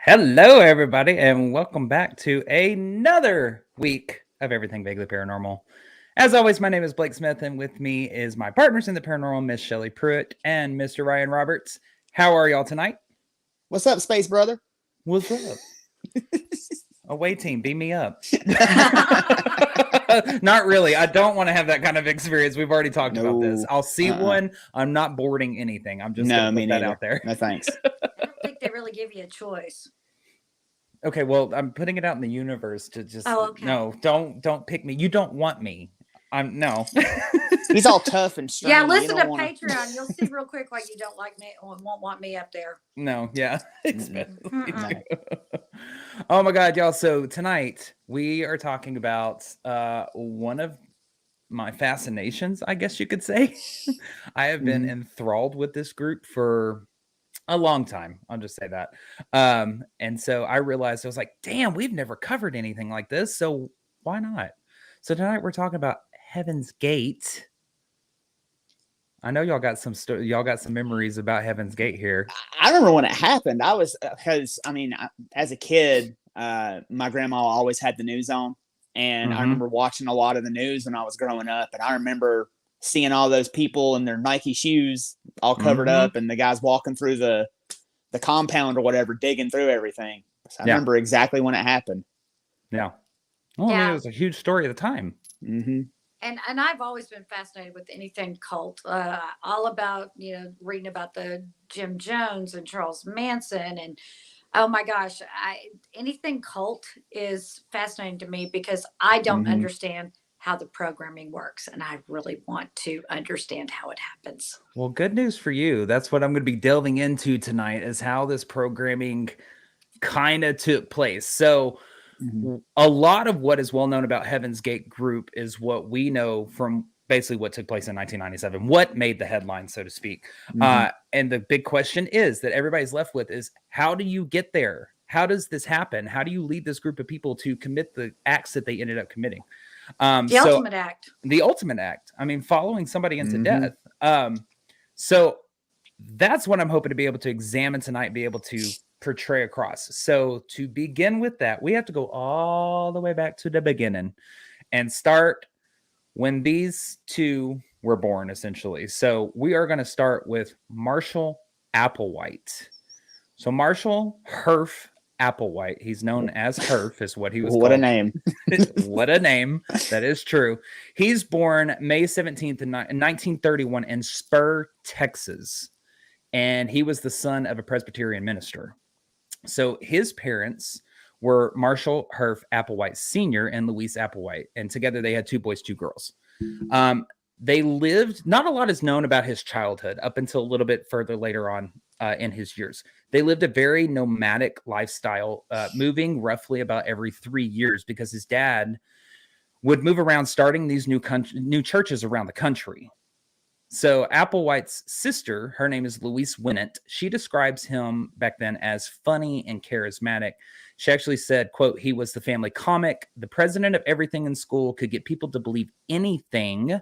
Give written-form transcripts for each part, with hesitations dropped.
Hello, everybody, and welcome back to another week of Everything Vaguely Paranormal. As always, my name is Blake Smith, and with me is my partners in the paranormal, Miss Shelley Pruitt and Mr. Ryan Roberts. How are y'all tonight? What's up, space brother? What's up? Away team, beam me up. Not really. I don't want to have that kind of experience. We've already talked about this. I'll see one. I'm not boarding anything. I'm just going to put that out there. No, thanks. I don't think they really give you a choice. Okay, well, I'm putting it out in the universe to just no, don't pick me. You don't want me. I'm no. He's all tough and strong. Yeah, listen to Patreon. You'll see real quick why you don't like me or won't want me up there. No, yeah. Oh my god, y'all. So tonight we are talking about one of my fascinations, I guess you could say. I have been enthralled with this group for a long time. I'll just say that. And so I realized I was like, damn, we've never covered anything like this. So why not? So tonight we're talking about Heaven's Gate. I know y'all got some memories about Heaven's Gate here. I remember when it happened. I was because as a kid, my grandma always had the news on, and I remember watching a lot of the news when I was growing up. And I remember seeing all those people in their Nike shoes all covered up, and the guys walking through the compound or whatever, digging through everything. So I remember exactly when it happened. Yeah. Well, I mean, it was a huge story at the time. Mm-hmm. And I've always been fascinated with anything cult, all about, reading about the Jim Jones and Charles Manson. And oh my gosh, anything cult is fascinating to me because I don't understand how the programming works. And I really want to understand how it happens. Well, good news for you. That's what I'm going to be delving into tonight is how this programming kind of took place. So a lot of what is well known about Heaven's Gate group is what we know from basically what took place in 1997, what made the headline, so to speak. And the big question is that everybody's left with is how do you get there? How does this happen? How do you lead this group of people to commit the acts that they ended up committing? The ultimate act. The ultimate act. I mean, following somebody into death. So that's what I'm hoping to be able to examine tonight, be able to portray across. So to begin with that, we have to go all the way back to the beginning and start when these two were born, essentially. So we are going to start with Marshall Applewhite. So Marshall Herf Applewhite, he's known as Herf, is what he was What called. a name. What a name. That is true. He's born May 17th in 1931 in Spur, Texas. And he was the son of a Presbyterian minister. So his parents were Marshall Herf Applewhite Sr. and Louise Applewhite. And together they had 2 boys, 2 girls. They lived, not a lot is known about his childhood up until a little bit further later on in his years. They lived a very nomadic lifestyle, moving roughly about every 3 years because his dad would move around starting these new churches around the country. So Applewhite's sister, her name is Louise Winnett. She describes him back then as funny and charismatic. She actually said, quote, he was the family comic, the president of everything in school, could get people to believe anything,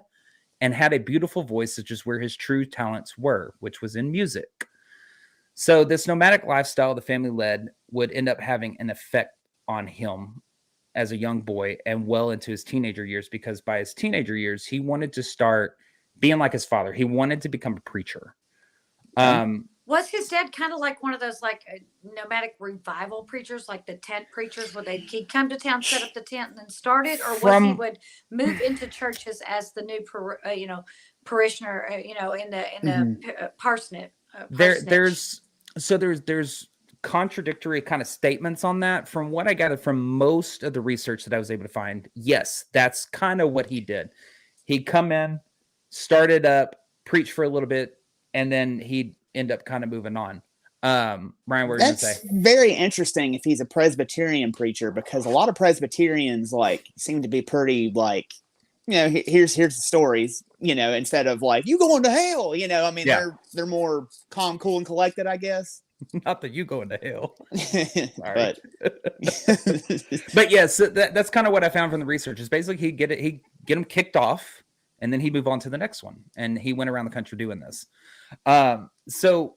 and had a beautiful voice, such as where his true talents were, which was in music. So this nomadic lifestyle the family led would end up having an effect on him as a young boy and well into his teenager years, because by his teenager years, he wanted to start being like his father. He wanted to become a preacher. Was his dad kind of like one of those like nomadic revival preachers, like the tent preachers, where he'd come to town, set up the tent, and then start it, or was he would move into churches as the new parishioner, in the parsonage? There's contradictory kind of statements on that. From what I gathered from most of the research that I was able to find, yes, that's kind of what he did. He'd come in, started up, preach for a little bit, and then he'd end up kind of moving on. Brian, what are you going to say? That's very interesting if he's a Presbyterian preacher, because a lot of Presbyterians seem to be pretty here's the stories, instead of you going to hell, they're more calm, cool, and collected, I guess. Not that you going to hell. But but yes, that's kind of what I found from the research is basically he'd get him kicked off, and then he'd move on to the next one. And he went around the country doing this. So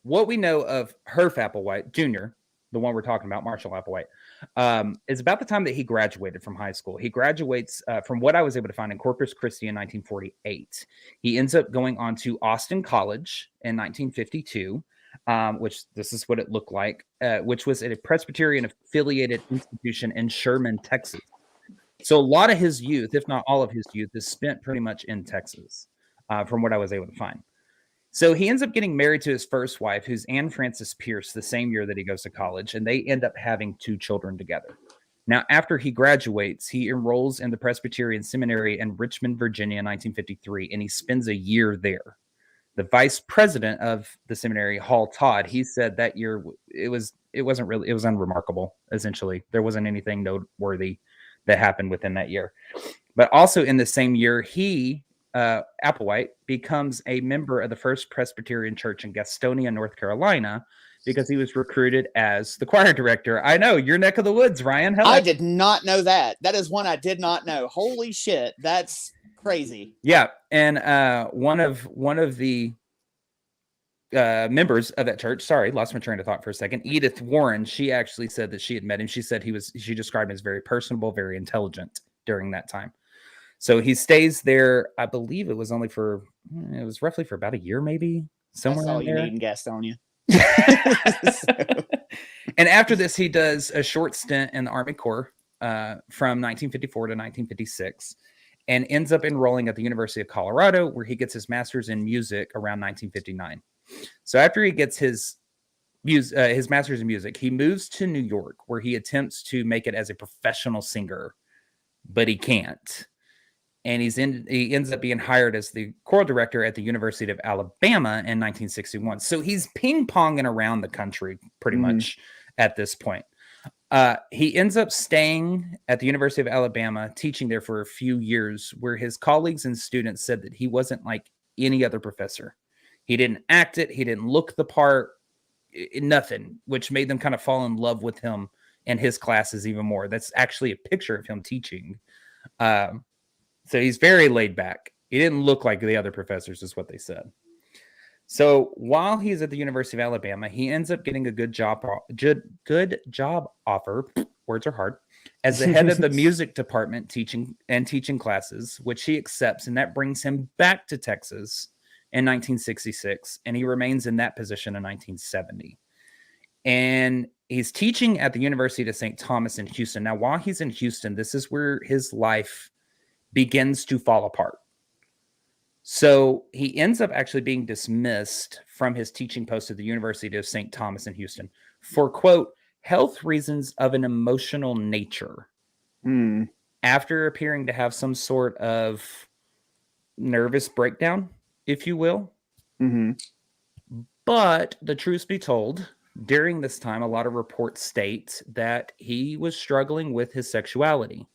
what we know of Herf Applewhite Jr., the one we're talking about, Marshall Applewhite, is about the time that he graduated from high school. He graduates, from what I was able to find, in Corpus Christi in 1948. He ends up going on to Austin College in 1952, which this is what it looked like, which was at a Presbyterian affiliated institution in Sherman, Texas. So a lot of his youth, if not all of his youth, is spent pretty much in Texas, from what I was able to find. So he ends up getting married to his first wife, who's Anne Frances Pierce, the same year that he goes to college, and they end up having 2 children together. Now, after he graduates, he enrolls in the Presbyterian Seminary in Richmond, Virginia, in 1953, and he spends a year there. The vice president of the seminary, Hall Todd, he said that year it was unremarkable. Essentially, there wasn't anything noteworthy that happened within that year. But also in the same year, Applewhite becomes a member of the First Presbyterian Church in Gastonia, North Carolina, because he was recruited as the choir director. I know, your neck of the woods, Ryan. Hello. I did not know that. That is one I did not know. Holy shit, that's crazy. Yeah, and one of the members of that church, sorry, lost my train of thought for a second, Edith Warren, she actually said that she had met him. She said she described him as very personable, very intelligent during that time. So he stays there. I believe it was roughly for about a year, maybe, somewhere. That's all in you there. need in Gastonia. And after this, he does a short stint in the Army Corps from 1954 to 1956, and ends up enrolling at the University of Colorado, where he gets his master's in music around 1959. So after he gets his master's in music, he moves to New York, where he attempts to make it as a professional singer, but he can't. And he ends up being hired as the choral director at the University of Alabama in 1961. So he's ping-ponging around the country pretty much at this point. He ends up staying at the University of Alabama, teaching there for a few years, where his colleagues and students said that he wasn't like any other professor. He didn't act it. He didn't look the part, nothing, which made them kind of fall in love with him and his classes even more. That's actually a picture of him teaching. So he's very laid back. He didn't look like the other professors, is what they said. So while he's at the University of Alabama, he ends up getting a good job offer. Words are hard. As the head of the music department, teaching classes, which he accepts, and that brings him back to Texas in 1966, and he remains in that position in 1970. And he's teaching at the University of St. Thomas in Houston. Now, while he's in Houston, this is where his life begins to fall apart. So he ends up actually being dismissed from his teaching post at the University of St. Thomas in Houston for, quote, health reasons of an emotional nature, after appearing to have some sort of nervous breakdown, if you will. But the truth be told, during this time, a lot of reports state that he was struggling with his sexuality.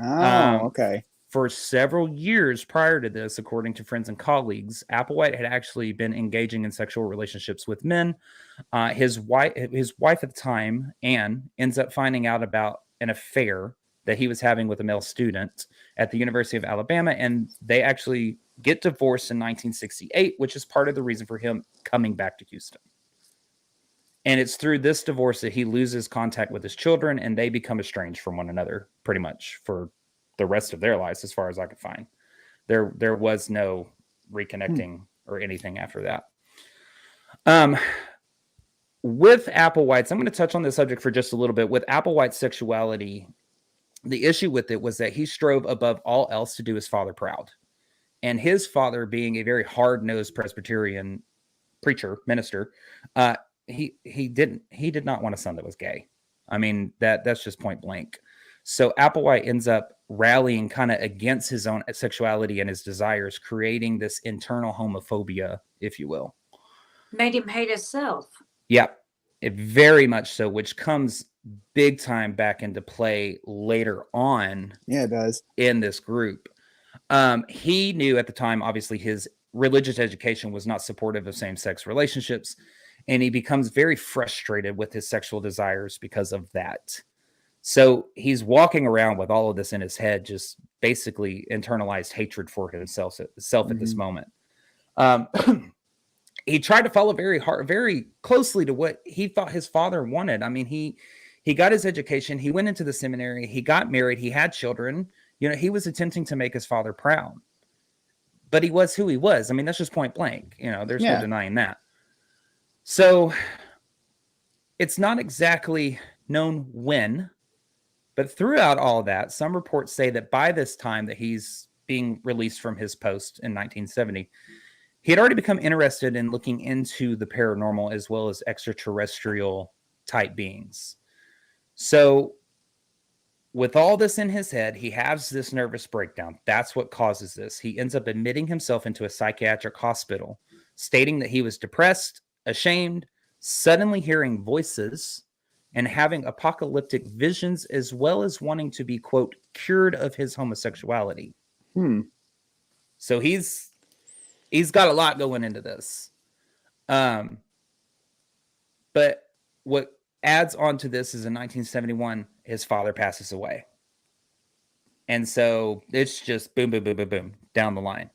Okay. For several years prior to this, according to friends and colleagues, Applewhite had actually been engaging in sexual relationships with men. His wife at the time, Anne, ends up finding out about an affair that he was having with a male student at the University of Alabama, and they actually get divorced in 1968, which is part of the reason for him coming back to Houston. And it's through this divorce that he loses contact with his children, and they become estranged from one another pretty much for the rest of their lives, as far as I could find. There was no reconnecting or anything after that. With Applewhite's, I'm going to touch on this subject for just a little bit. With Applewhite's sexuality, the issue with it was that he strove above all else to do his father proud. And his father, being a very hard-nosed Presbyterian preacher, minister, he did not want a son that was gay. I mean, that's just point blank. So Applewhite ends up rallying kind of against his own sexuality and his desires, creating this internal homophobia, if you will. Made him hate himself. Yeah, it very much so, which comes big time back into play later on. Yeah, it does. In this group. He knew at the time, obviously, his religious education was not supportive of same-sex relationships, and he becomes very frustrated with his sexual desires because of that. So he's walking around with all of this in his head, just basically internalized hatred for himself at this moment. he tried to follow very closely to what he thought his father wanted. I mean, he got his education, he went into the seminary, he got married, he had children. You know, he was attempting to make his father proud. But he was who he was. I mean, that's just point blank. You know, there's no denying that. So it's not exactly known when, but throughout all that, some reports say that by this time that he's being released from his post in 1970, he had already become interested in looking into the paranormal as well as extraterrestrial type beings. So with all this in his head, he has this nervous breakdown. That's what causes this. He ends up admitting himself into a psychiatric hospital, stating that he was depressed, ashamed, suddenly hearing voices, and having apocalyptic visions, as well as wanting to be, quote, cured of his homosexuality. So he's got a lot going into this. But what adds on to this is in 1971, his father passes away. And so it's just boom, boom, boom, boom, boom, down the line.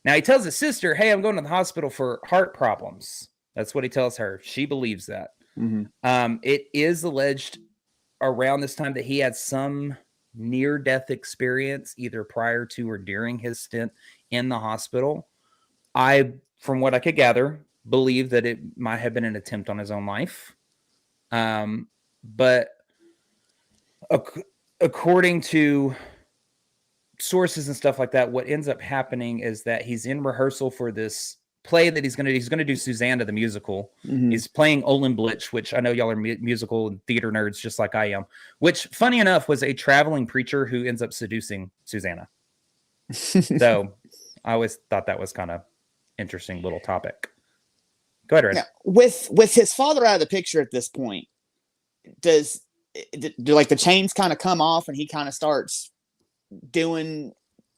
Now he tells his sister, hey, I'm going to the hospital for heart problems. That's what he tells her. She believes that. It is alleged around this time that he had some near-death experience, either prior to or during his stint in the hospital. From what I could gather, believe that it might have been an attempt on his own life. But according to sources and stuff like that, what ends up happening is that he's in rehearsal for this play that he's going to do Susanna the musical. He's playing Olin Blitch, which I know y'all are musical and theater nerds just like I am, which funny enough was a traveling preacher who ends up seducing Susanna. So I always thought that was kind of interesting little topic. Go ahead, Red. Now, with his father out of the picture at this point, do like the chains kind of come off and he kind of starts doing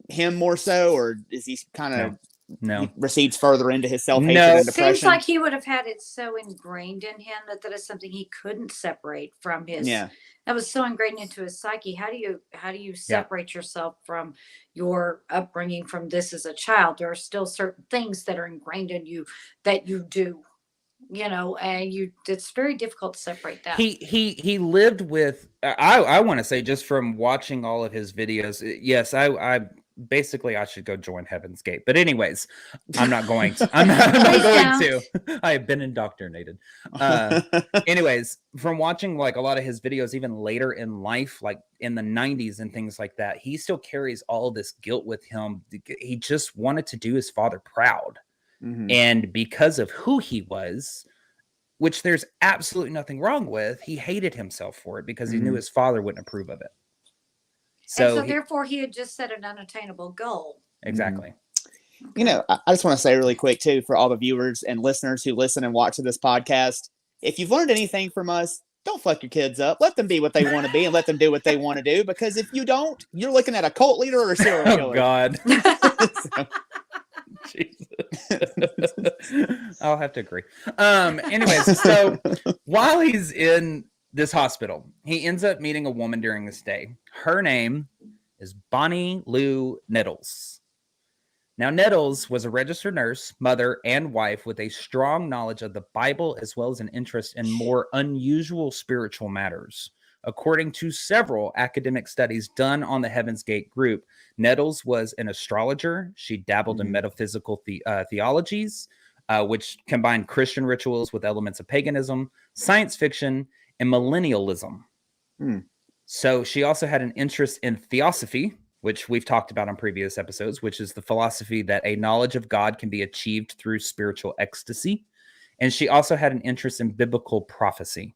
him more so, or is he kind of he recedes further into his self-hatred and depression? Seems like he would have had it so ingrained in him that is something he couldn't separate from his. That was so ingrained into his psyche. How do you separate yourself from your upbringing from this as a child? There are still certain things that are ingrained in you that you do, you know, and it's very difficult to separate that. He lived with, I want to say, just from watching all of his videos, yes, I basically I should go join Heaven's Gate. But anyways, I'm not going to. I'm not going to. I have been indoctrinated. Anyways, from watching like a lot of his videos, even later in life, like in the 90s and things like that, he still carries all this guilt with him. He just wanted to do his father proud. And because of who he was, which there's absolutely nothing wrong with, he hated himself for it because he knew his father wouldn't approve of it. So therefore he had just set an unattainable goal. Exactly. You know, I just want to say really quick too, for all the viewers and listeners who listen and watch this podcast, if you've learned anything from us, don't fuck your kids up. Let them be what they want to be and let them do what they want to do. Because if you don't, you're looking at a cult leader or a serial killer. Oh God. Jesus. I'll have to agree. Anyways, so while he's in this hospital, he ends up meeting a woman during this day. Her name is Bonnie Lou Nettles. Now, Nettles was a registered nurse, mother, and wife with a strong knowledge of the Bible, as well as an interest in more unusual spiritual matters. According to several academic studies done on the Heaven's Gate group, Nettles was an astrologer. She dabbled in metaphysical theologies, which combined Christian rituals with elements of paganism, science fiction, and millennialism. So she also had an interest in theosophy, which we've talked about on previous episodes, which is the philosophy that a knowledge of God can be achieved through spiritual ecstasy. And she also had an interest in biblical prophecy.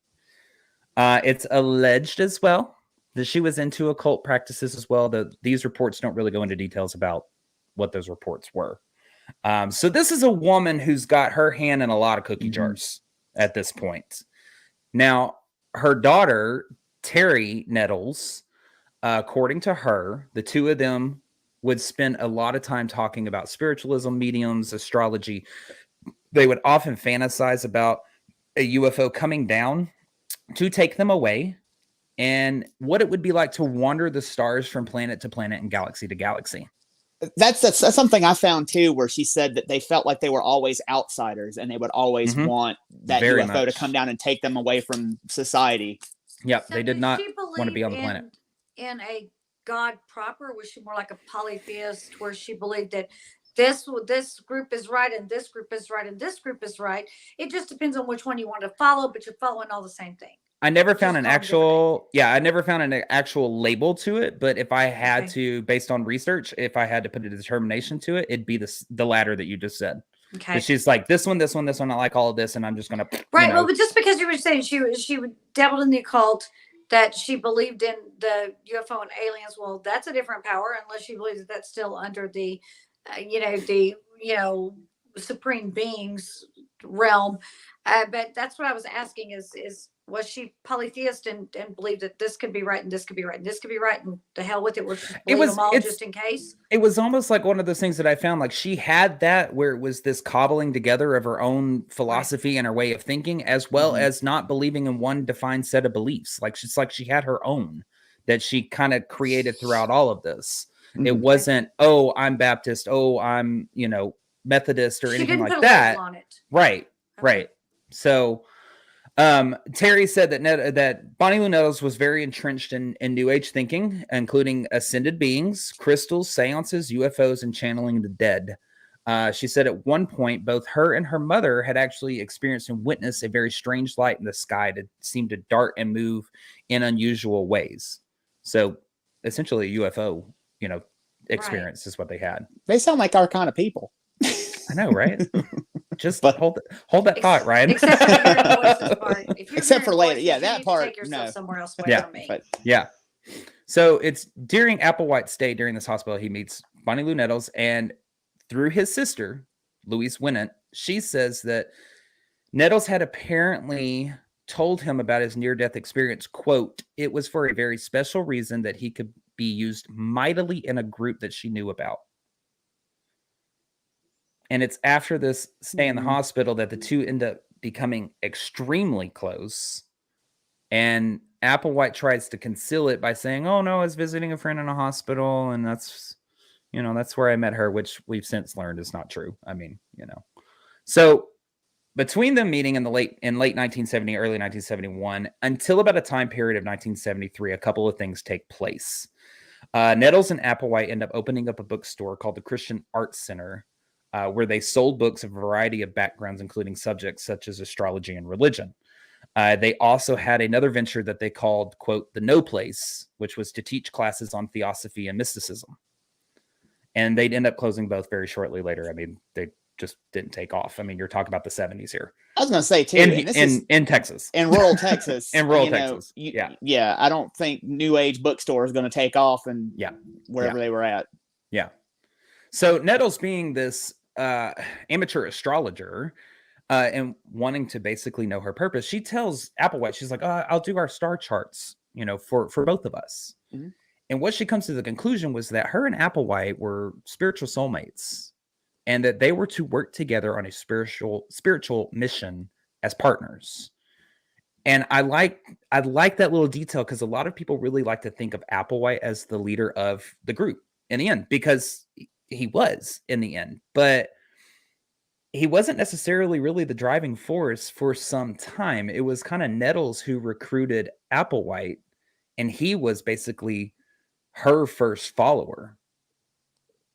It's alleged as well that she was into occult practices as well. These reports don't really go into details about what those reports were. So this is a woman who's got her hand in a lot of cookie jars at this point. Now, her daughter, Terry Nettles, according to her, the two of them would spend a lot of time talking about spiritualism, mediums, astrology. They would often fantasize about a UFO coming down to take them away and what it would be like to wander the stars from planet to planet and galaxy to galaxy. That's something I found too, where she said that they felt like they were always outsiders and they would always want that Very UFO to much. come down and take them away from society. Yep, So they did did not she want to be believe on the planet. in a God proper? Was she more like a polytheist, where she believed that this group is right and this group is right and this group is right? It just depends on which one you want to follow, but you're following all the same thing. I never Just found an call them different actual, yeah, I never found an actual label to it. But if I had Okay. to, based on research, if I had to put a determination to it, it'd be the latter that you just said. Okay. That she's like, this one, I like all of this, and I'm just gonna, Right. Well, but just because you were saying she dabbled in the occult, that she believed in the UFO and aliens, well, that's a different power. Unless she believes that that's still under the, supreme beings realm. But that's what I was asking: is was she polytheist and believed that this could be right and this could be right and this could be right, and the hell with it, we'll just believe them all just in case? It was almost like one of those things that I found, like she had that where it was this cobbling together of her own philosophy and her way of thinking, as well as not believing in one defined set of beliefs. Like she had her own that she kind of created throughout all of this. It wasn't, oh, I'm Baptist, oh, I'm, Methodist or anything like that. On it. Right. Right. So Terry said that Bonnie Lou Nettles was very entrenched in New Age thinking, including ascended beings, crystals, seances, UFOs, and channeling the dead. She said at one point, both her and her mother had actually experienced and witnessed a very strange light in the sky that seemed to dart and move in unusual ways. So essentially a UFO, experience is what they had. They sound like our kind of people. I know, right? Just hold that thought, Ryan. Except for the voices part. Except for later, yeah, that you part. Take yourself somewhere else away from me. Yeah. So it's during Applewhite's stay during this hospital, he meets Bonnie Lou Nettles, and through his sister, Louise Winnant, she says that Nettles had apparently told him about his near-death experience. Quote, "It was for a very special reason that he could be used mightily in a group that she knew about." And it's after this stay in the hospital that the two end up becoming extremely close. And Applewhite tries to conceal it by saying, "Oh no, I was visiting a friend in a hospital, and that's where I met her," which we've since learned is not true. I mean, So between them meeting in late 1970, early 1971, until about a time period of 1973, a couple of things take place. Nettles and Applewhite end up opening up a bookstore called the Christian Arts Center, where they sold books of a variety of backgrounds, including subjects such as astrology and religion. They also had another venture that they called, quote, the No Place, which was to teach classes on theosophy and mysticism. And they'd end up closing both very shortly later. I mean, they just didn't take off. I mean, you're talking about the 70s here. I was going to say, too. In Texas. In rural Texas. In rural Texas. Yeah, I don't think New Age bookstore is going to take off and wherever they were at. Yeah. So Nettles, being this amateur astrologer and wanting to basically know her purpose, she tells Applewhite, she's like, I'll do our star charts, for both of us. Mm-hmm. And what she comes to the conclusion was that her and Applewhite were spiritual soulmates, and that they were to work together on a spiritual mission as partners. And I like that little detail, because a lot of people really like to think of Applewhite as the leader of the group in the end, because he was in the end, but he wasn't necessarily really the driving force for some time. It was kind of Nettles who recruited Applewhite, and he was basically her first follower.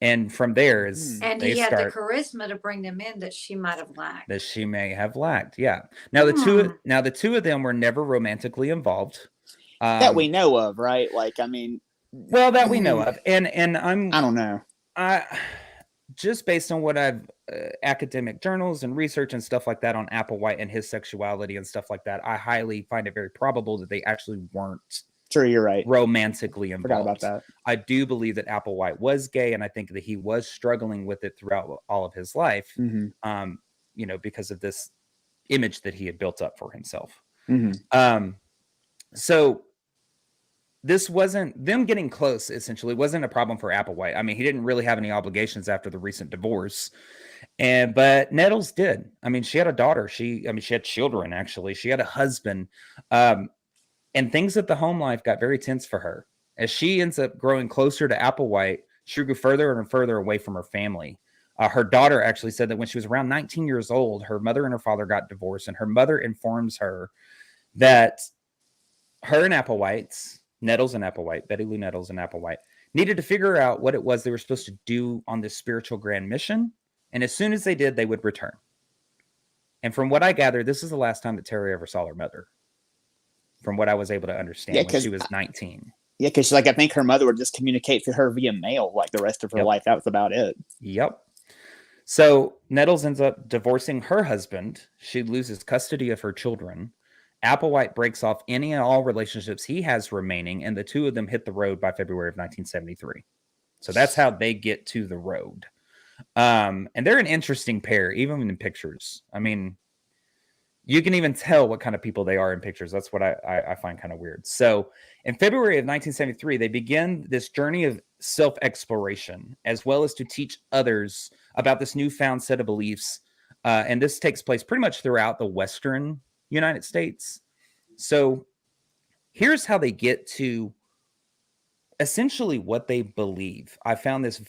And from there he had the charisma to bring them in that she might have lacked. That she may have lacked. Yeah. Now the two of them were never romantically involved. That we know of, right? Like, I mean, well, that we know of. And I don't know. Just based on what I've academic journals and research and stuff like that on Applewhite and his sexuality and stuff like that, I highly find it very probable that they actually weren't. Sure, you're right. Romantically involved. Forgot about that. I do believe that Applewhite was gay, and I think that he was struggling with it throughout all of his life. Mm-hmm. Because of this image that he had built up for himself. Mm-hmm. So this wasn't them getting close. Essentially, wasn't a problem for Applewhite. I mean, he didn't really have any obligations after the recent divorce, but Nettles did. I mean, she had a daughter. She had children. Actually, she had a husband. And things at the home life got very tense for her as she ends up growing closer to Applewhite. she grew further and further away from her family. Her daughter actually said that when she was around 19 years old, her mother and her father got divorced, and her mother informs her that her and Applewhite's, Nettles and Applewhite, Betty Lou Nettles and Applewhite, needed to figure out what it was they were supposed to do on this spiritual grand mission. And as soon as they did, they would return. And from what I gathered, this is the last time that Terry ever saw her mother, from what I was able to understand, when she was 19. Yeah, because I think her mother would just communicate to her via mail like the rest of her life. That was about it. Yep. So Nettles ends up divorcing her husband. She loses custody of her children. Applewhite breaks off any and all relationships he has remaining, and the two of them hit the road by February of 1973. So that's how they get to the road. And they're an interesting pair, even in pictures. I mean, you can even tell what kind of people they are in pictures. That's what I find kind of weird. So in February of 1973, they begin this journey of self-exploration, as well as to teach others about this newfound set of beliefs. And this takes place pretty much throughout the Western United States. So here's how they get to essentially what they believe. I found this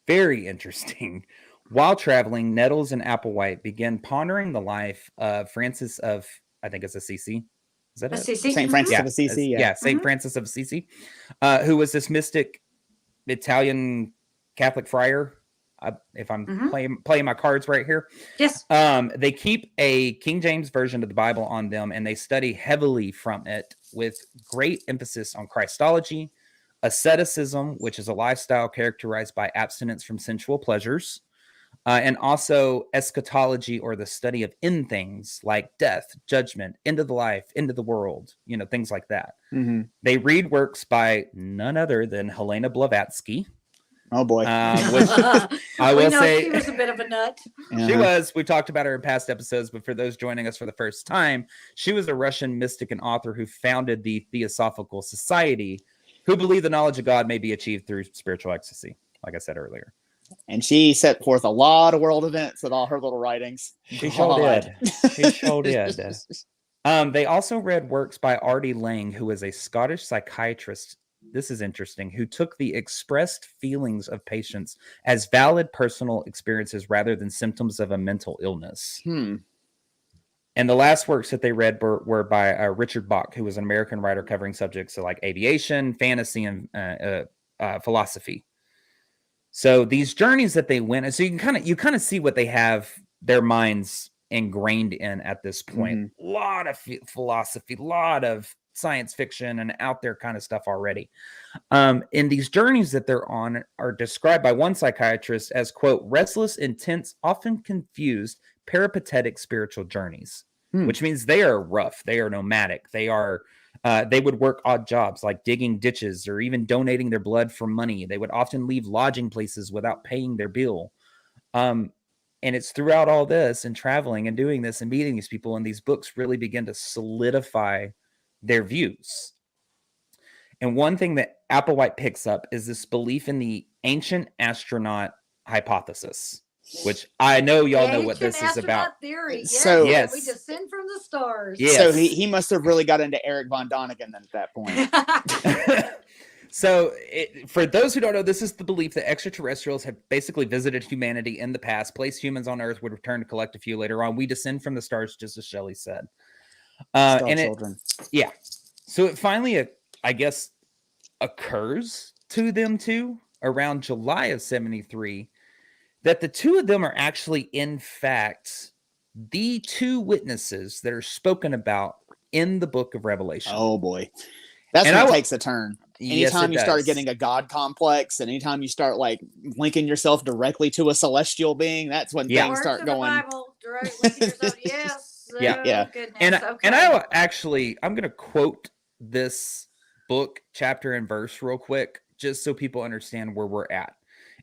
very interesting. While traveling, Nettles and Applewhite began pondering the life of Francis of, I think it's Assisi. Is that Assisi? St. Francis of Assisi? Yeah, St. Francis of Assisi, who was this mystic Italian Catholic friar. If I'm playing my cards right here. Yes. They keep a King James version of the Bible on them, and they study heavily from it with great emphasis on Christology, asceticism, which is a lifestyle characterized by abstinence from sensual pleasures, and also eschatology, or the study of end things like death, judgment, end of the life, end of the world, things like that. Mm-hmm. They read works by none other than Helena Blavatsky. Oh boy. Which I will say, she was a bit of a nut. She was. We've talked about her in past episodes, but for those joining us for the first time, she was a Russian mystic and author who founded the Theosophical Society, who believed the knowledge of God may be achieved through spiritual ecstasy, like I said earlier. And she set forth a lot of world events with all her little writings. She sure did. She sure did. They also read works by R.D. Laing, who is a Scottish psychiatrist. This is interesting, who took the expressed feelings of patients as valid personal experiences rather than symptoms of a mental illness. And the last works that they read were by Richard Bach, who was an American writer covering subjects like aviation, fantasy, and philosophy. So these journeys that they went, and so you kind of see what they have their minds ingrained in at this point. A lot of philosophy, a lot of science fiction and out there kind of stuff already. And these journeys that they're on are described by one psychiatrist as, quote, restless, intense, often confused, peripatetic spiritual journeys, which means they are rough. They are nomadic. They would work odd jobs like digging ditches or even donating their blood for money. They would often leave lodging places without paying their bill. And it's throughout all this and traveling and doing this and meeting these people, and these books really begin to solidify their views. And one thing that Applewhite picks up is this belief in the ancient astronaut hypothesis, which I know y'all know what this is about. Theory. Yes, So yes, we descend from the stars. Yes. So he must have really got into Eric von Däniken then at that point. So for those who don't know, this is the belief that extraterrestrials have basically visited humanity in the past, placed humans on Earth, would return to collect a few later on. We descend from the stars, just as Shelley said. Star children. So it finally, I guess, occurs to them too around July of 73 that the two of them are actually, in fact, the two witnesses that are spoken about in the book of Revelation. Oh boy. That's when it takes a turn. Anytime you start getting a God complex, and anytime you start like linking yourself directly to a celestial being, that's when things start going. Yes. Yeah. And I'm going to quote this book chapter and verse real quick, just so people understand where we're at.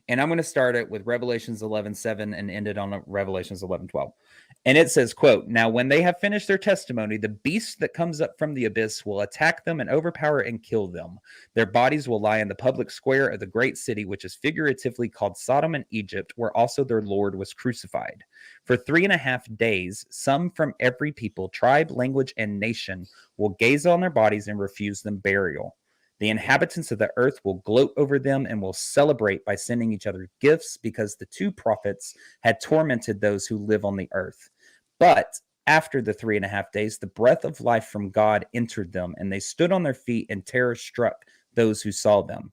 And I'm going to start it with Revelations 11:7 and end it on Revelations 11:12. And it says, quote, now when they have finished their testimony, the beast that comes up from the abyss will attack them and overpower and kill them. Their bodies will lie in the public square of the great city, which is figuratively called Sodom and Egypt, where also their Lord was crucified. For 3.5 days, some from every people, tribe, language, and nation will gaze on their bodies and refuse them burial. The inhabitants of the earth will gloat over them and will celebrate by sending each other gifts because the two prophets had tormented those who live on the earth. But after the 3.5 days, the breath of life from God entered them, and they stood on their feet, and terror struck those who saw them.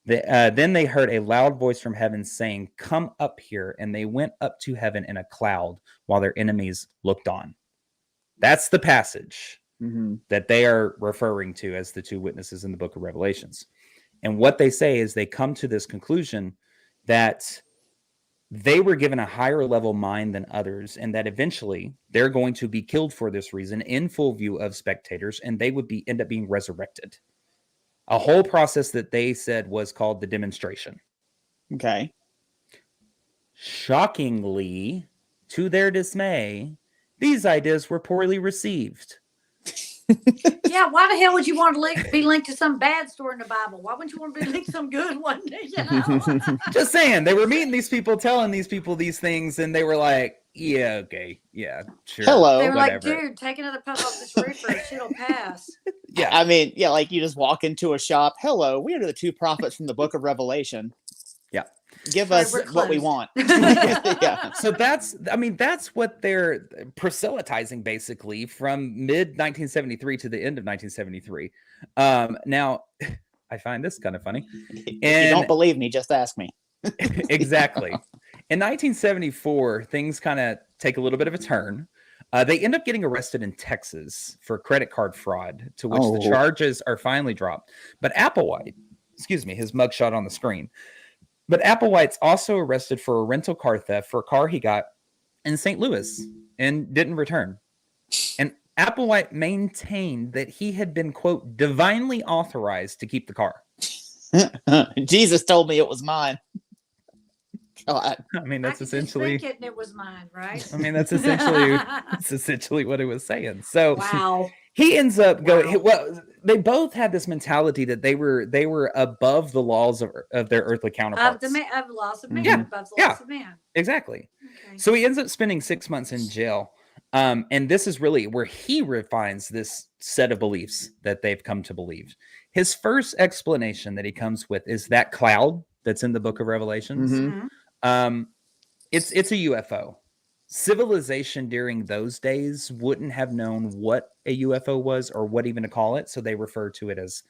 Then they heard a loud voice from heaven saying, "Come up here." And they went up to heaven in a cloud while their enemies looked on. That's the passage that they are referring to as the two witnesses in the book of Revelations. And what they say is they come to this conclusion that they were given a higher level mind than others, and that eventually they're going to be killed for this reason in full view of spectators, and they would end up being resurrected. A whole process that they said was called the demonstration. Okay. Shockingly, to their dismay, these ideas were poorly received. Yeah, why the hell would you want to be linked to some bad story in the Bible? Why wouldn't you want to be linked to some good one? You know? Just saying, they were meeting these people, telling these people these things, and they were like, "Yeah, okay, yeah, sure." Hello. They were like, whatever. "Dude, take another puff off this roofer, shit'll pass." Yeah, I mean, yeah, like you just walk into a shop. Hello, we are the two prophets from the book of Revelation. Yeah. Give Sorry, us we're what we closed. want. Yeah. So that's what they're proselytizing basically from mid 1973 to the end of 1973. Now, I find this kind of funny. If you And don't believe me, just ask me. exactly. In 1974, things kind of take a little bit of a turn. They end up getting arrested in Texas for credit card fraud, to which the charges are finally dropped. But Applewhite, his mugshot on the screen. But Applewhite's also arrested for a rental car theft for a car he got in St. Louis and didn't return. And Applewhite maintained that he had been, quote, divinely authorized to keep the car. Jesus told me it was mine. God. I mean, I that's could just essentially. drink it and it was mine, right? I mean, that's essentially what it was saying. So Wow. he ends up going. Wow. Well, they both had this mentality that they were above the laws of their earthly counterparts. Of the laws of man. Yeah. Above the laws of man. Exactly. Okay. So he ends up spending 6 months in jail. And this is really where he refines this set of beliefs that they've come to believe. His first explanation that he comes with is that cloud that's in the book of Revelations. Mhm. It's a UFO. Civilization during those days wouldn't have known what a UFO was or what even to call it, so they refer to it as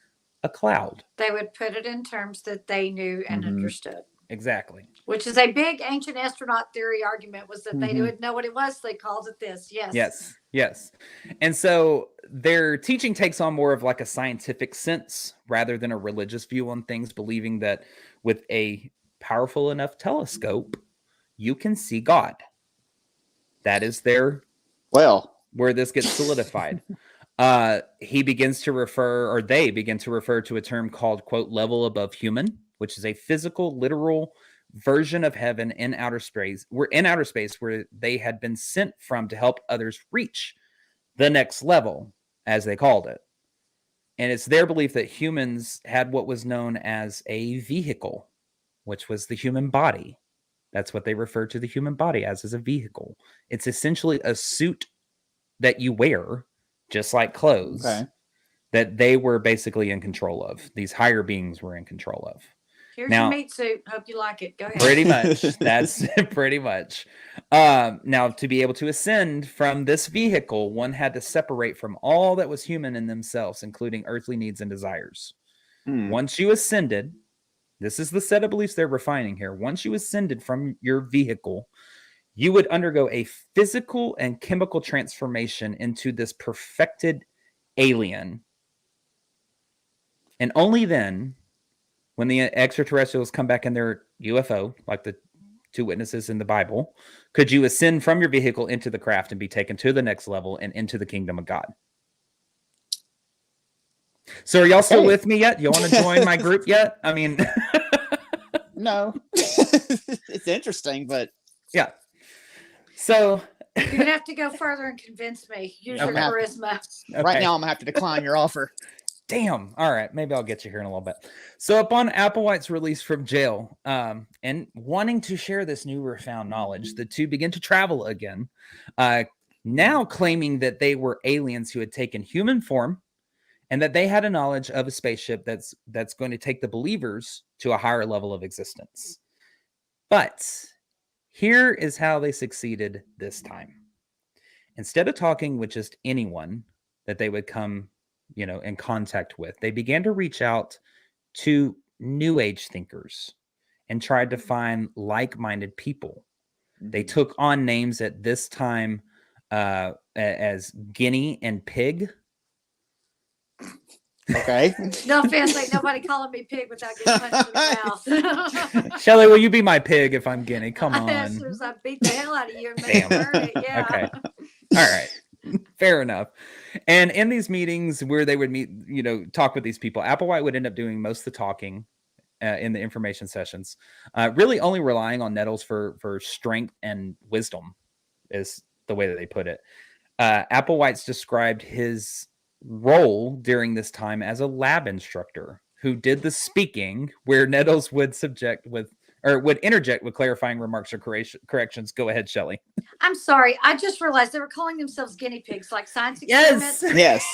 a cloud. They would put it in terms that they knew and understood. Exactly. Which is a big ancient astronaut theory argument, was that they didn't know what it was. They called it this. Yes. And so their teaching takes on more of like a scientific sense rather than a religious view on things, believing that with a powerful enough telescope, you can see God. That is where this gets solidified. They begin to refer to a term called, quote, level above human, which is a physical, literal version of heaven in outer space. We're in outer space where they had been sent from to help others reach the next level, as they called it. And it's their belief that humans had what was known as a vehicle, which was the human body. That's what they refer to the human body as a vehicle. It's essentially a suit that you wear, just like clothes, that they were basically in control of. These higher beings were in control of. Here's your meat suit. Hope you like it. Go ahead. Pretty much. That's pretty much. Now, to be able to ascend from this vehicle, one had to separate from all that was human in themselves, including earthly needs and desires. Once you ascended, this is the set of beliefs they're refining here. Once you ascended from your vehicle, you would undergo a physical and chemical transformation into this perfected alien. And only then, when the extraterrestrials come back in their UFO, like the two witnesses in the Bible, could you ascend from your vehicle into the craft and be taken to the next level and into the kingdom of God. So are y'all still with me yet? You want to join my group yet? I mean... No. It's interesting, but... Yeah. So... You're going to have to go further and convince me. Use your charisma. Okay. Right now, I'm going to have to decline your offer. Damn. All right. Maybe I'll get you here in a little bit. So upon Applewhite's release from jail, and wanting to share this newfound knowledge, the two begin to travel again, now claiming that they were aliens who had taken human form and that they had a knowledge of a spaceship that's going to take the believers to a higher level of existence. But here is how they succeeded this time. Instead of talking with just anyone that they would come, in contact with, they began to reach out to New Age thinkers and tried to find like-minded people. They took on names at this time as Guinea and Pig. Okay. No offense, ain't nobody calling me pig without getting punched in the mouth. Shelley, will you be my pig if I'm Guinea? Come on. As soon as I beat the hell out of you and make you burn it, yeah. Okay. All right. Fair enough. And in these meetings where they would meet, talk with these people, Applewhite would end up doing most of the talking in the information sessions, really only relying on Nettles for strength and wisdom is the way that they put it. Applewhite's described his role during this time as a lab instructor who did the speaking, where Nettles would interject with clarifying remarks or corrections. Go ahead, Shelley. I'm sorry. I just realized they were calling themselves guinea pigs, like science experiments. Yes.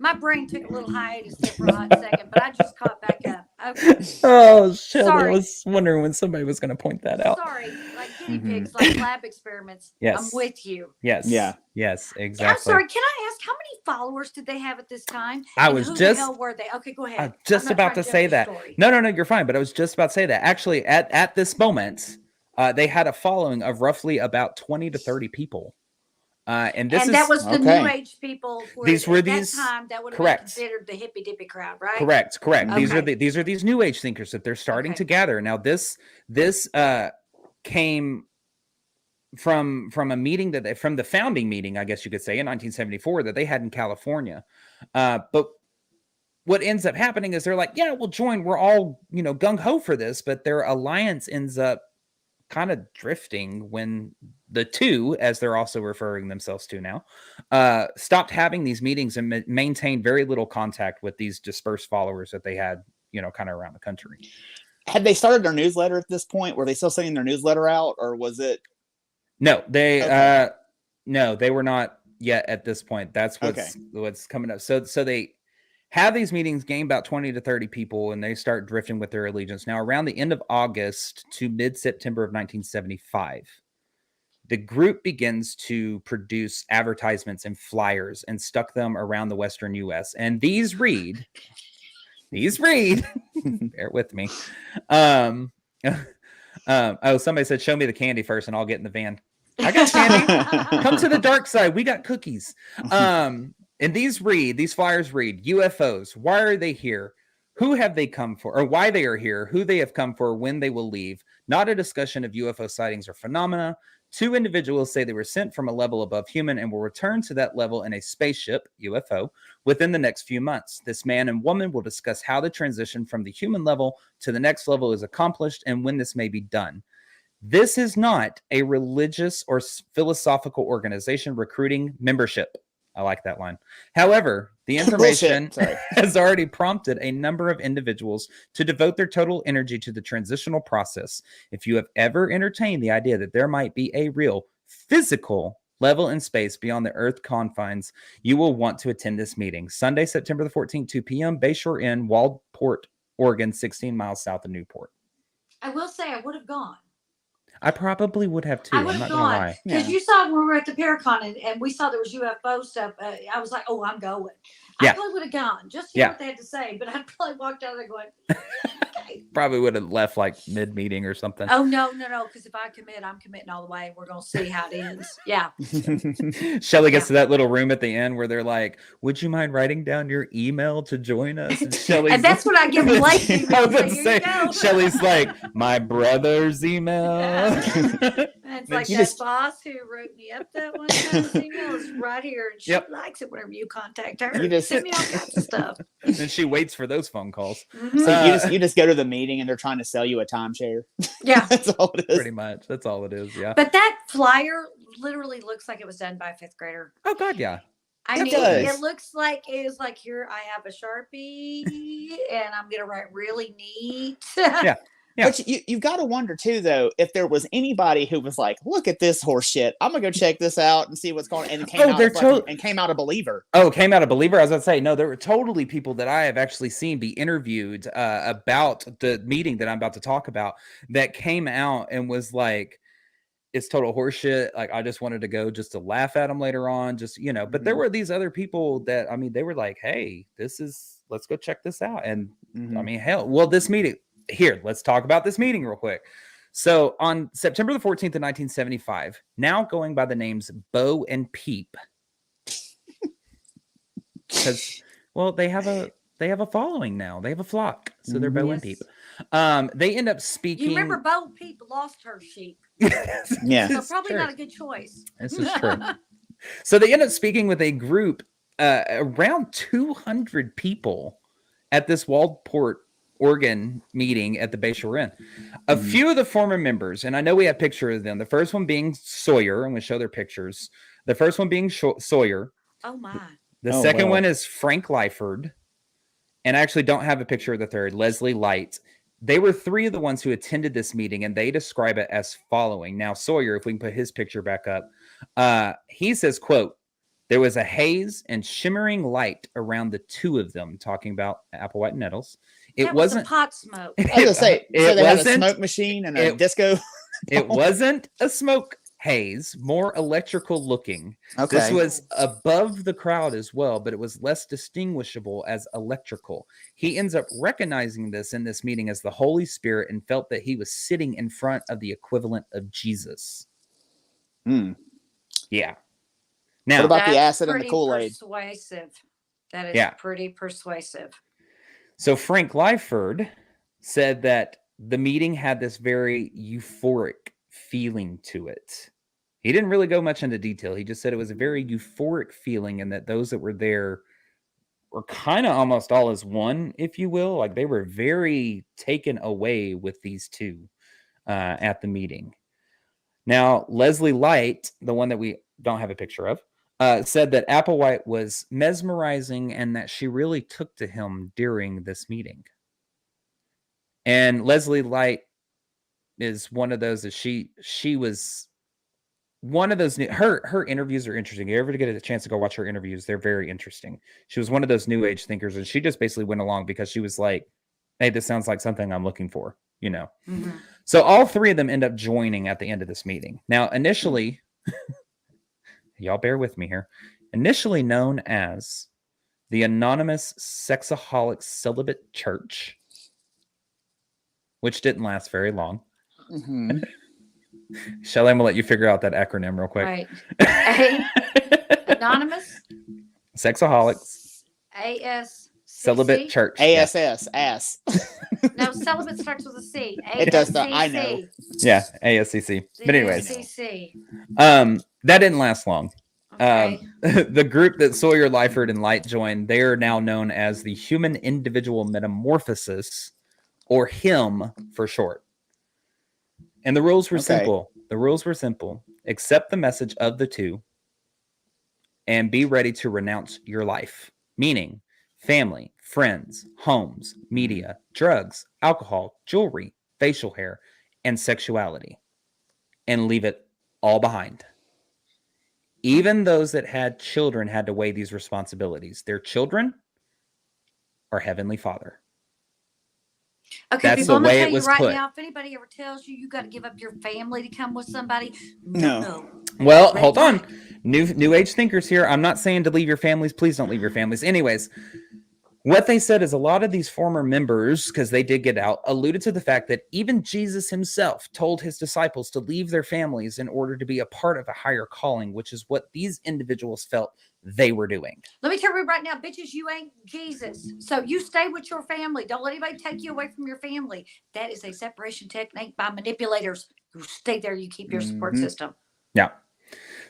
My brain took a little hiatus there for a hot second, but I just caught back up. Okay. Oh, Shelley, Sorry. I was wondering when somebody was going to point that out. Sorry, like guinea pigs, like lab experiments. Yes. I'm with you. Yes. Yeah. Yes, I'm exactly. sorry. Can I ask how many followers did they have at this time? I And was who just- the hell were they? Okay, go ahead. I was just I'm not about trying to say jump that. your story. No, you're fine. But I was just about to say that. Actually, at this moment, they had a following of roughly about 20 to 30 people. And that was the okay. New Age people. These were at these- that time that would have correct. been considered the hippy dippy crowd, right? Correct. Okay. These are these New Age thinkers that they're starting Okay. to gather. Now, this came from a meeting from the founding meeting, I guess you could say, in 1974 that they had in California. But what ends up happening is they're like, yeah, we'll join. We're all, gung ho for this, but their alliance ends up kind of drifting when the two, as they're also referring themselves to now, stopped having these meetings and maintained very little contact with these dispersed followers that they had, kind of around the country. Had they started their newsletter at this point? Were they still sending their newsletter out, or was it? No, they Okay. no, they were not yet at this point. That's what's coming up. So they have these meetings, gain about 20 to 30 people, and they start drifting with their allegiance. Now, around the end of August to mid-September of 1975, the group begins to produce advertisements and flyers and stuck them around the Western U.S. And these read, bear with me. Somebody said, show me the candy first and I'll get in the van. I got candy. Come to the dark side. We got cookies. And these flyers read, UFOs. Why are they here? Who have they come for? Or why they are here? Who they have come for? When they will leave? Not a discussion of UFO sightings or phenomena. 2 individuals say they were sent from a level above human and will return to that level in a spaceship, UFO, within the next few months. This man and woman will discuss how the transition from the human level to the next level is accomplished and when this may be done. This is not a religious or philosophical organization recruiting membership. I like that line. However, the information has already prompted a number of individuals to devote their total energy to the transitional process. If you have ever entertained the idea that there might be a real physical level in space beyond the Earth confines, you will want to attend this meeting. Sunday, September the 14th, 2 p.m., Bayshore Inn, Waldport, Oregon, 16 miles south of Newport. I will say I would have gone. I probably would have too. I would I'm have not gonna gone lie. because you saw when we were at the Paracon and we saw there was UFO stuff. I was like, "Oh, I'm going." I Yeah. probably would have gone just to hear what they had to say, but I probably walked out of there going, "Okay." Probably would have left like mid-meeting or something. Oh no! Because if I commit, I'm committing all the way. We're gonna see how it ends. Yeah. Shelley gets to that little room at the end where they're like, "Would you mind writing down your email to join us?" And Shelley's And that's what I get late. I was about to say, Shelley's like, "My brother's email." It's Then like you that just- boss who wrote me up that one time. This email is right here, and she Yep. likes it whenever you contact her. You just- Send me all kinds of stuff. And she waits for those phone calls. Mhm. So you just go to the meeting and they're trying to sell you a timeshare. Yeah. That's all it is. Pretty much. That's all it is. Yeah. But that flyer literally looks like it was done by a 5th grader. Oh God, yeah. I It mean, does. it looks like it was like, here, I have a Sharpie and I'm going to write really neat. Yeah. Yeah. But you've got to wonder too, though, if there was anybody who was like, "Look at this horse shit. I'm gonna go check this out and see what's going on," and came out a believer. Oh, came out a believer. I was going to say, no, there were totally people that I have actually seen be interviewed about the meeting that I'm about to talk about that came out and was like, it's total horseshit. Like, I just wanted to go just to laugh at them later on, just, you know, but there were these other people that, I mean, they were like, hey, let's go check this out. And I mean, hell, well, this meeting here, let's talk about this meeting real quick. So on September the 14th of 1975, now going by the names Bo and Peep, because, well, they have a following now. They have a flock. So they're Bo and Peep. They end up speaking. You remember Bo Peep lost her sheep. Yeah. So probably true. not a good choice. This is true. So they end up speaking with a group around 200 people at this Waldport, Oregon meeting at the Bayshore Inn. A few of the former members, and I know we have pictures of them. The first one being Sawyer. I'm going to show their pictures. The first one being Sawyer. Oh my. The second one is Frank Lyford. And I actually don't have a picture of the third, Leslie Light. They were three of the ones who attended this meeting, and they describe it as following. Now, Sawyer, if we can put his picture back up, he says, quote, "There was a haze and shimmering light around the two of them," talking about Applewhite and Nettles. It wasn't pot smoke. I was gonna say, so they had a smoke machine and a disco. It wasn't a smoke haze, more electrical looking. Okay. This was above the crowd as well, but it was less distinguishable as electrical. He ends up recognizing this in this meeting as the Holy Spirit and felt that he was sitting in front of the equivalent of Jesus. Yeah. Now, what about the acid and the Kool-Aid? Persuasive. That is pretty persuasive. So Frank Lyford said that the meeting had this very euphoric feeling to it. He didn't really go much into detail. He just said it was a very euphoric feeling and that those that were there were kind of almost all as one, if you will. Like they were very taken away with these two at the meeting. Now, Leslie Light, the one that we don't have a picture of, said that Applewhite was mesmerizing and that she really took to him during this meeting. And Leslie Light is one of those that she was one of those her interviews are interesting. You ever get a chance to go watch her interviews? They're very interesting. She was one of those new age thinkers, and she just basically went along because she was like, hey, this sounds like something I'm looking for, you know. So all three of them end up joining at the end of this meeting. Now, initially, y'all bear with me here, initially known as the Anonymous Sexaholic Celibate Church, which didn't last very long. Shelley, I'm gonna let you figure out that acronym real quick. Right. Anonymous Sexaholics Celibate Church. ASS ass. No, celibate starts with a C. It does not. I know. Yeah, ASCC. But anyways, ASCC. that didn't last long. Okay. The group that Sawyer, Lyford, and Light joined, they are now known as the Human Individual Metamorphosis, or HIM for short. And the rules were simple. The rules were simple. Accept the message of the two and be ready to renounce your life. Meaning family, friends, homes, media, drugs, alcohol, jewelry, facial hair, and sexuality. And leave it all behind. Even those that had children had to weigh these responsibilities. Their children or Heavenly Father. Okay, That's people, the I'm way gonna it tell was you right put. now, if anybody ever tells you got to give up your family to come with somebody, No. Well, Red hold on. flag. New age thinkers here. I'm not saying to leave your families. Please don't leave your families. Anyways, what they said is a lot of these former members, because they did get out, alluded to the fact that even Jesus himself told his disciples to leave their families in order to be a part of a higher calling, which is what these individuals felt they were doing. Let me tell you right now, bitches, you ain't Jesus. So you stay with your family. Don't let anybody take you away from your family. That is a separation technique by manipulators. You stay there, you keep your support system. Yeah.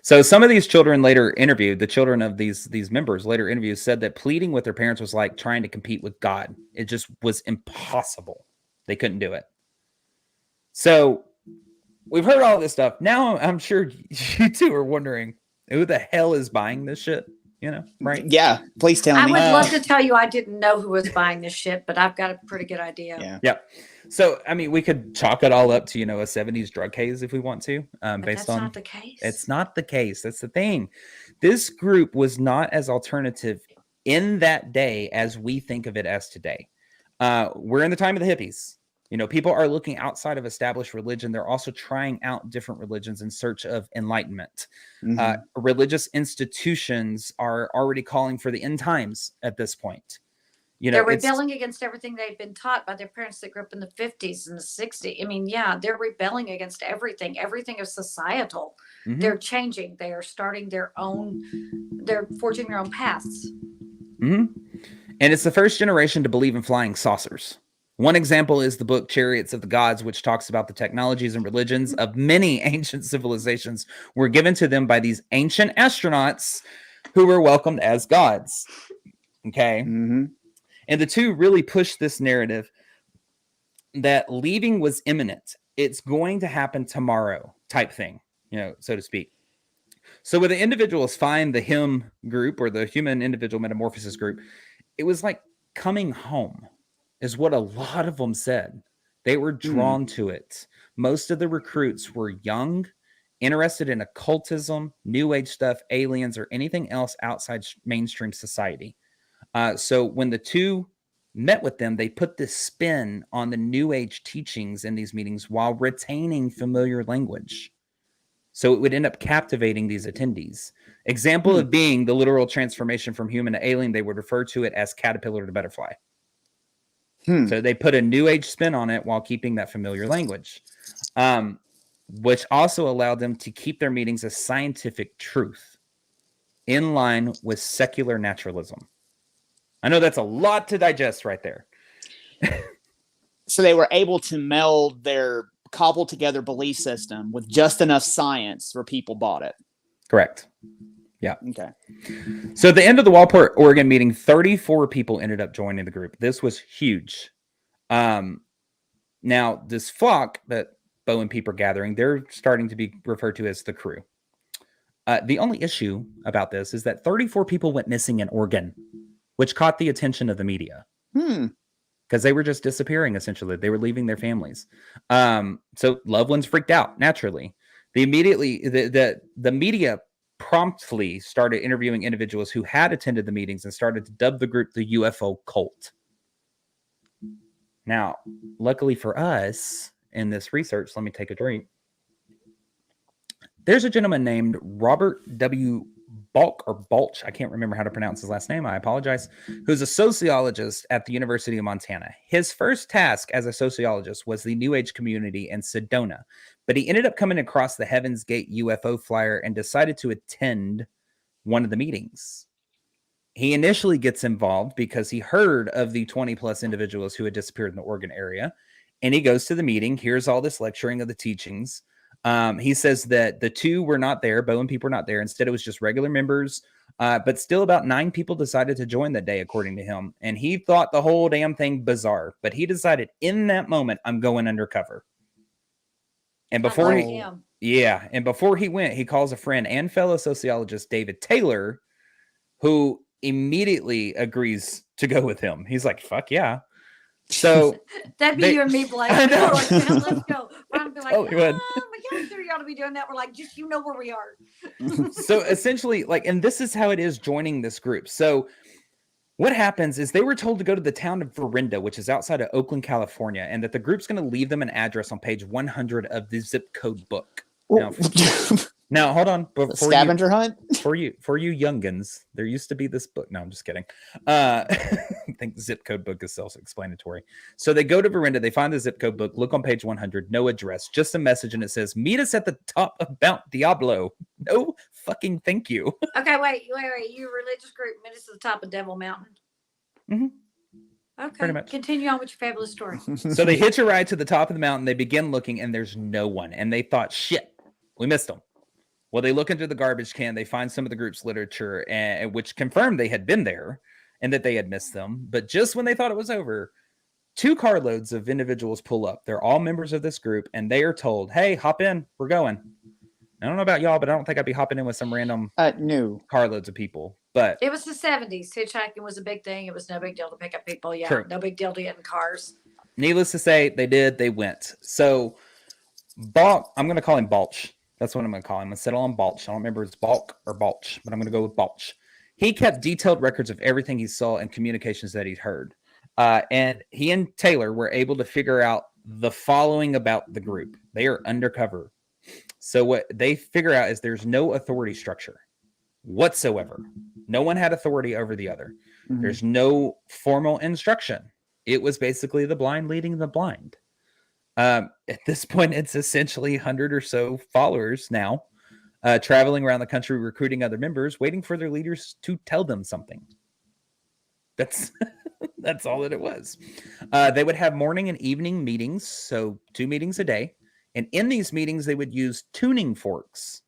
So some of these children later interviewed, the children of these members later interviewed, said that pleading with their parents was like trying to compete with God. It just was impossible. They couldn't do it. So we've heard all this stuff. Now I'm sure you two are wondering, who the hell is buying this shit? right? Yeah, please tell I me. would love to tell you I didn't know who was buying this shit, but I've got a pretty good idea. Yeah. Yep. So, I mean, we could chalk it all up to, a 70s drug haze if we want to, But based that's on. not the case. It's not the case. That's the thing. This group was not as alternative in that day as we think of it as today. We're in the time of the hippies. People are looking outside of established religion. They're also trying out different religions in search of enlightenment. Mhm. Religious institutions are already calling for the end times at this point. They're rebelling against everything they've been taught by their parents that grew up in the 50s and the 60s. I mean, yeah, they're rebelling against everything. Everything is societal. Mhm. They're changing. They are starting they're forging their own paths. Mm-hmm. And it's the first generation to believe in flying saucers. One example is the book Chariots of the Gods, which talks about the technologies and religions of many ancient civilizations were given to them by these ancient astronauts who were welcomed as gods. Okay. Mm-hmm. And the two really push this narrative that leaving was imminent. It's going to happen tomorrow type thing, so to speak. So when the individuals find the him group or the human individual metamorphosis group, it was like coming home is what a lot of them said. They were drawn to it. Most of the recruits were young, interested in occultism, new age stuff, aliens, or anything else outside mainstream society. So when the two met with them, they put this spin on the new age teachings in these meetings while retaining familiar language. So it would end up captivating these attendees. Example of being the literal transformation from human to alien, they would refer to it as caterpillar to butterfly. So they put a new age spin on it while keeping that familiar language, which also allowed them to keep their meetings as scientific truth in line with secular naturalism. I know that's a lot to digest right there. So they were able to meld their cobbled together belief system with just enough science where people bought it. Correct. Yeah. Okay. So at the end of the Walport, Oregon meeting, 34 people ended up joining the group. This was huge. Now, this flock that Bo and Peep are gathering, they're starting to be referred to as the crew. The only issue about this is that 34 people went missing in Oregon, which caught the attention of the media. Because they were just disappearing, essentially. They were leaving their families. So loved ones freaked out, naturally. The media promptly started interviewing individuals who had attended the meetings and started to dub the group the UFO cult. Now, luckily for us in this research, let me take a drink. There's a gentleman named Robert W. Balch, I can't remember how to pronounce his last name, I apologize, who's a sociologist at the University of Montana. His first task as a sociologist was the New Age community in Sedona, but he ended up coming across the Heaven's Gate UFO flyer and decided to attend one of the meetings. He initially gets involved because he heard of the 20 plus individuals who had disappeared in the Oregon area, and he goes to the meeting, hears all this lecturing of the teachings. He says that the two were not there. Bo and Peep were not there. Instead, it was just regular members. But still about 9 people decided to join that day, according to him. And he thought the whole damn thing bizarre. But he decided in that moment, I'm going undercover. And before before he went, he calls a friend and fellow sociologist, David Taylor, who immediately agrees to go with him. He's like, fuck yeah. So that'd be you and me, Blake. Like, yeah, let's go. I'd be like, oh, my God, you ought to be doing that. We're like, just know where we are. So essentially, and this is how it is joining this group. So what happens is they were told to go to the town of Verinda, which is outside of Oakland, California, and that the group's going to leave them an address on page 100 of the zip code book. Now, hold on. Scavenger hunt? For you youngins, there used to be this book. No, I'm just kidding. I think the zip code book is self-explanatory. So they go to Verinda, they find the zip code book, look on page 100, no address, just a message, and it says, meet us at the top of Mount Diablo. No fucking thank you. Okay, wait. You religious group meet us at the top of Devil Mountain. Mm-hmm. Okay, pretty much. Continue on with your fabulous story. So they hitch a ride to the top of the mountain, they begin looking, and there's no one. And they thought, shit, we missed them. Well, they look into the garbage can. They find some of the group's literature, which confirmed they had been there and that they had missed them. But just when they thought it was over, 2 carloads of individuals pull up. They're all members of this group, and they are told, hey, hop in. We're going. I don't know about y'all, but I don't think I'd be hopping in with some random No. carloads of people. But It was the 70s. Hitchhiking was a big thing. It was no big deal to pick up people. Yeah. True. No big deal to get in cars. needless to say, they did. They went. So, I'm going to call him Balch. That's what I'm going to call him. I'm going to settle on Balch. I don't remember if it's Balk or Balch, but I'm going to go with Balch. He kept detailed records of everything he saw and communications that he'd heard. And he and Taylor were able to figure out the following about the group. They are undercover. So what they figure out is there's no authority structure whatsoever. No one had authority over the other. Mhm. There's no formal instruction. It was basically the blind leading the blind. At this point, it's essentially 100 or so followers now, traveling around the country, recruiting other members, waiting for their leaders to tell them something. That's that's all that it was. They would have morning and evening meetings, so 2 meetings a day. And in these meetings, they would use tuning forks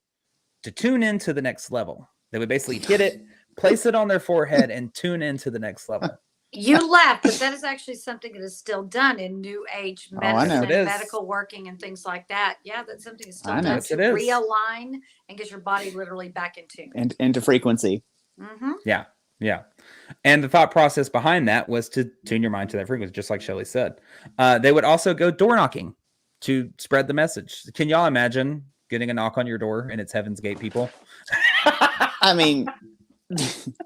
to tune into the next level. They would basically hit it, place it on their forehead, and tune into the next level. You laugh, but that is actually something that is still done in New Age I know. medicine It is. and medical working and things like that. Yeah, that's something that's still I know. done Yes, to it is. realign and get your body literally back in tune. And into frequency. Mm-hmm. Yeah. And the thought process behind that was to tune your mind to that frequency, just like Shelley said. They would also go door knocking to spread the message. Can y'all imagine getting a knock on your door and it's Heaven's Gate people? I mean,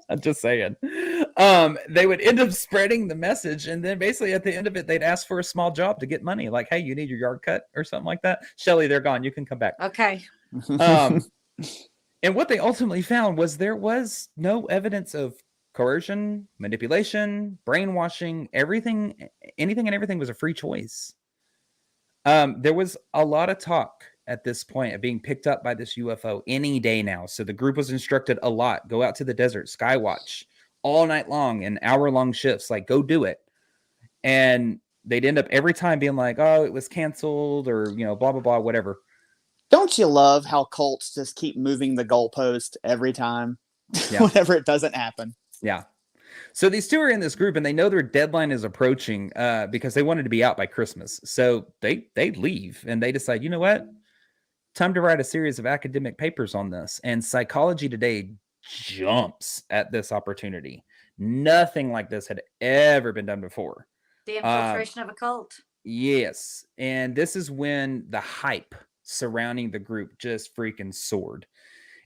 I'm just saying. They would end up spreading the message, and then basically at the end of it, they'd ask for a small job to get money. Like, hey, you need your yard cut or something like that. Shelley, they're gone. You can come back. Okay. And what they ultimately found was there was no evidence of coercion, manipulation, brainwashing. Anything and everything was a free choice. There was a lot of talk at this point of being picked up by this UFO any day now. So the group was instructed a lot. Go out to the desert, skywatch all night long in hour-long shifts. Like, go do it. And they'd end up every time being like, oh, it was canceled or, blah, blah, blah, whatever. don't you love how cults just keep moving the goalpost every time? Yeah. Whenever it doesn't happen. Yeah. So these two are in this group and they know their deadline is approaching because they wanted to be out by Christmas. So they leave and they decide, you know what? Time to write a series of academic papers on this. And Psychology Today jumps at this opportunity. Nothing like this had ever been done before. The infiltration of a cult. Yes. And this is when the hype surrounding the group just freaking soared.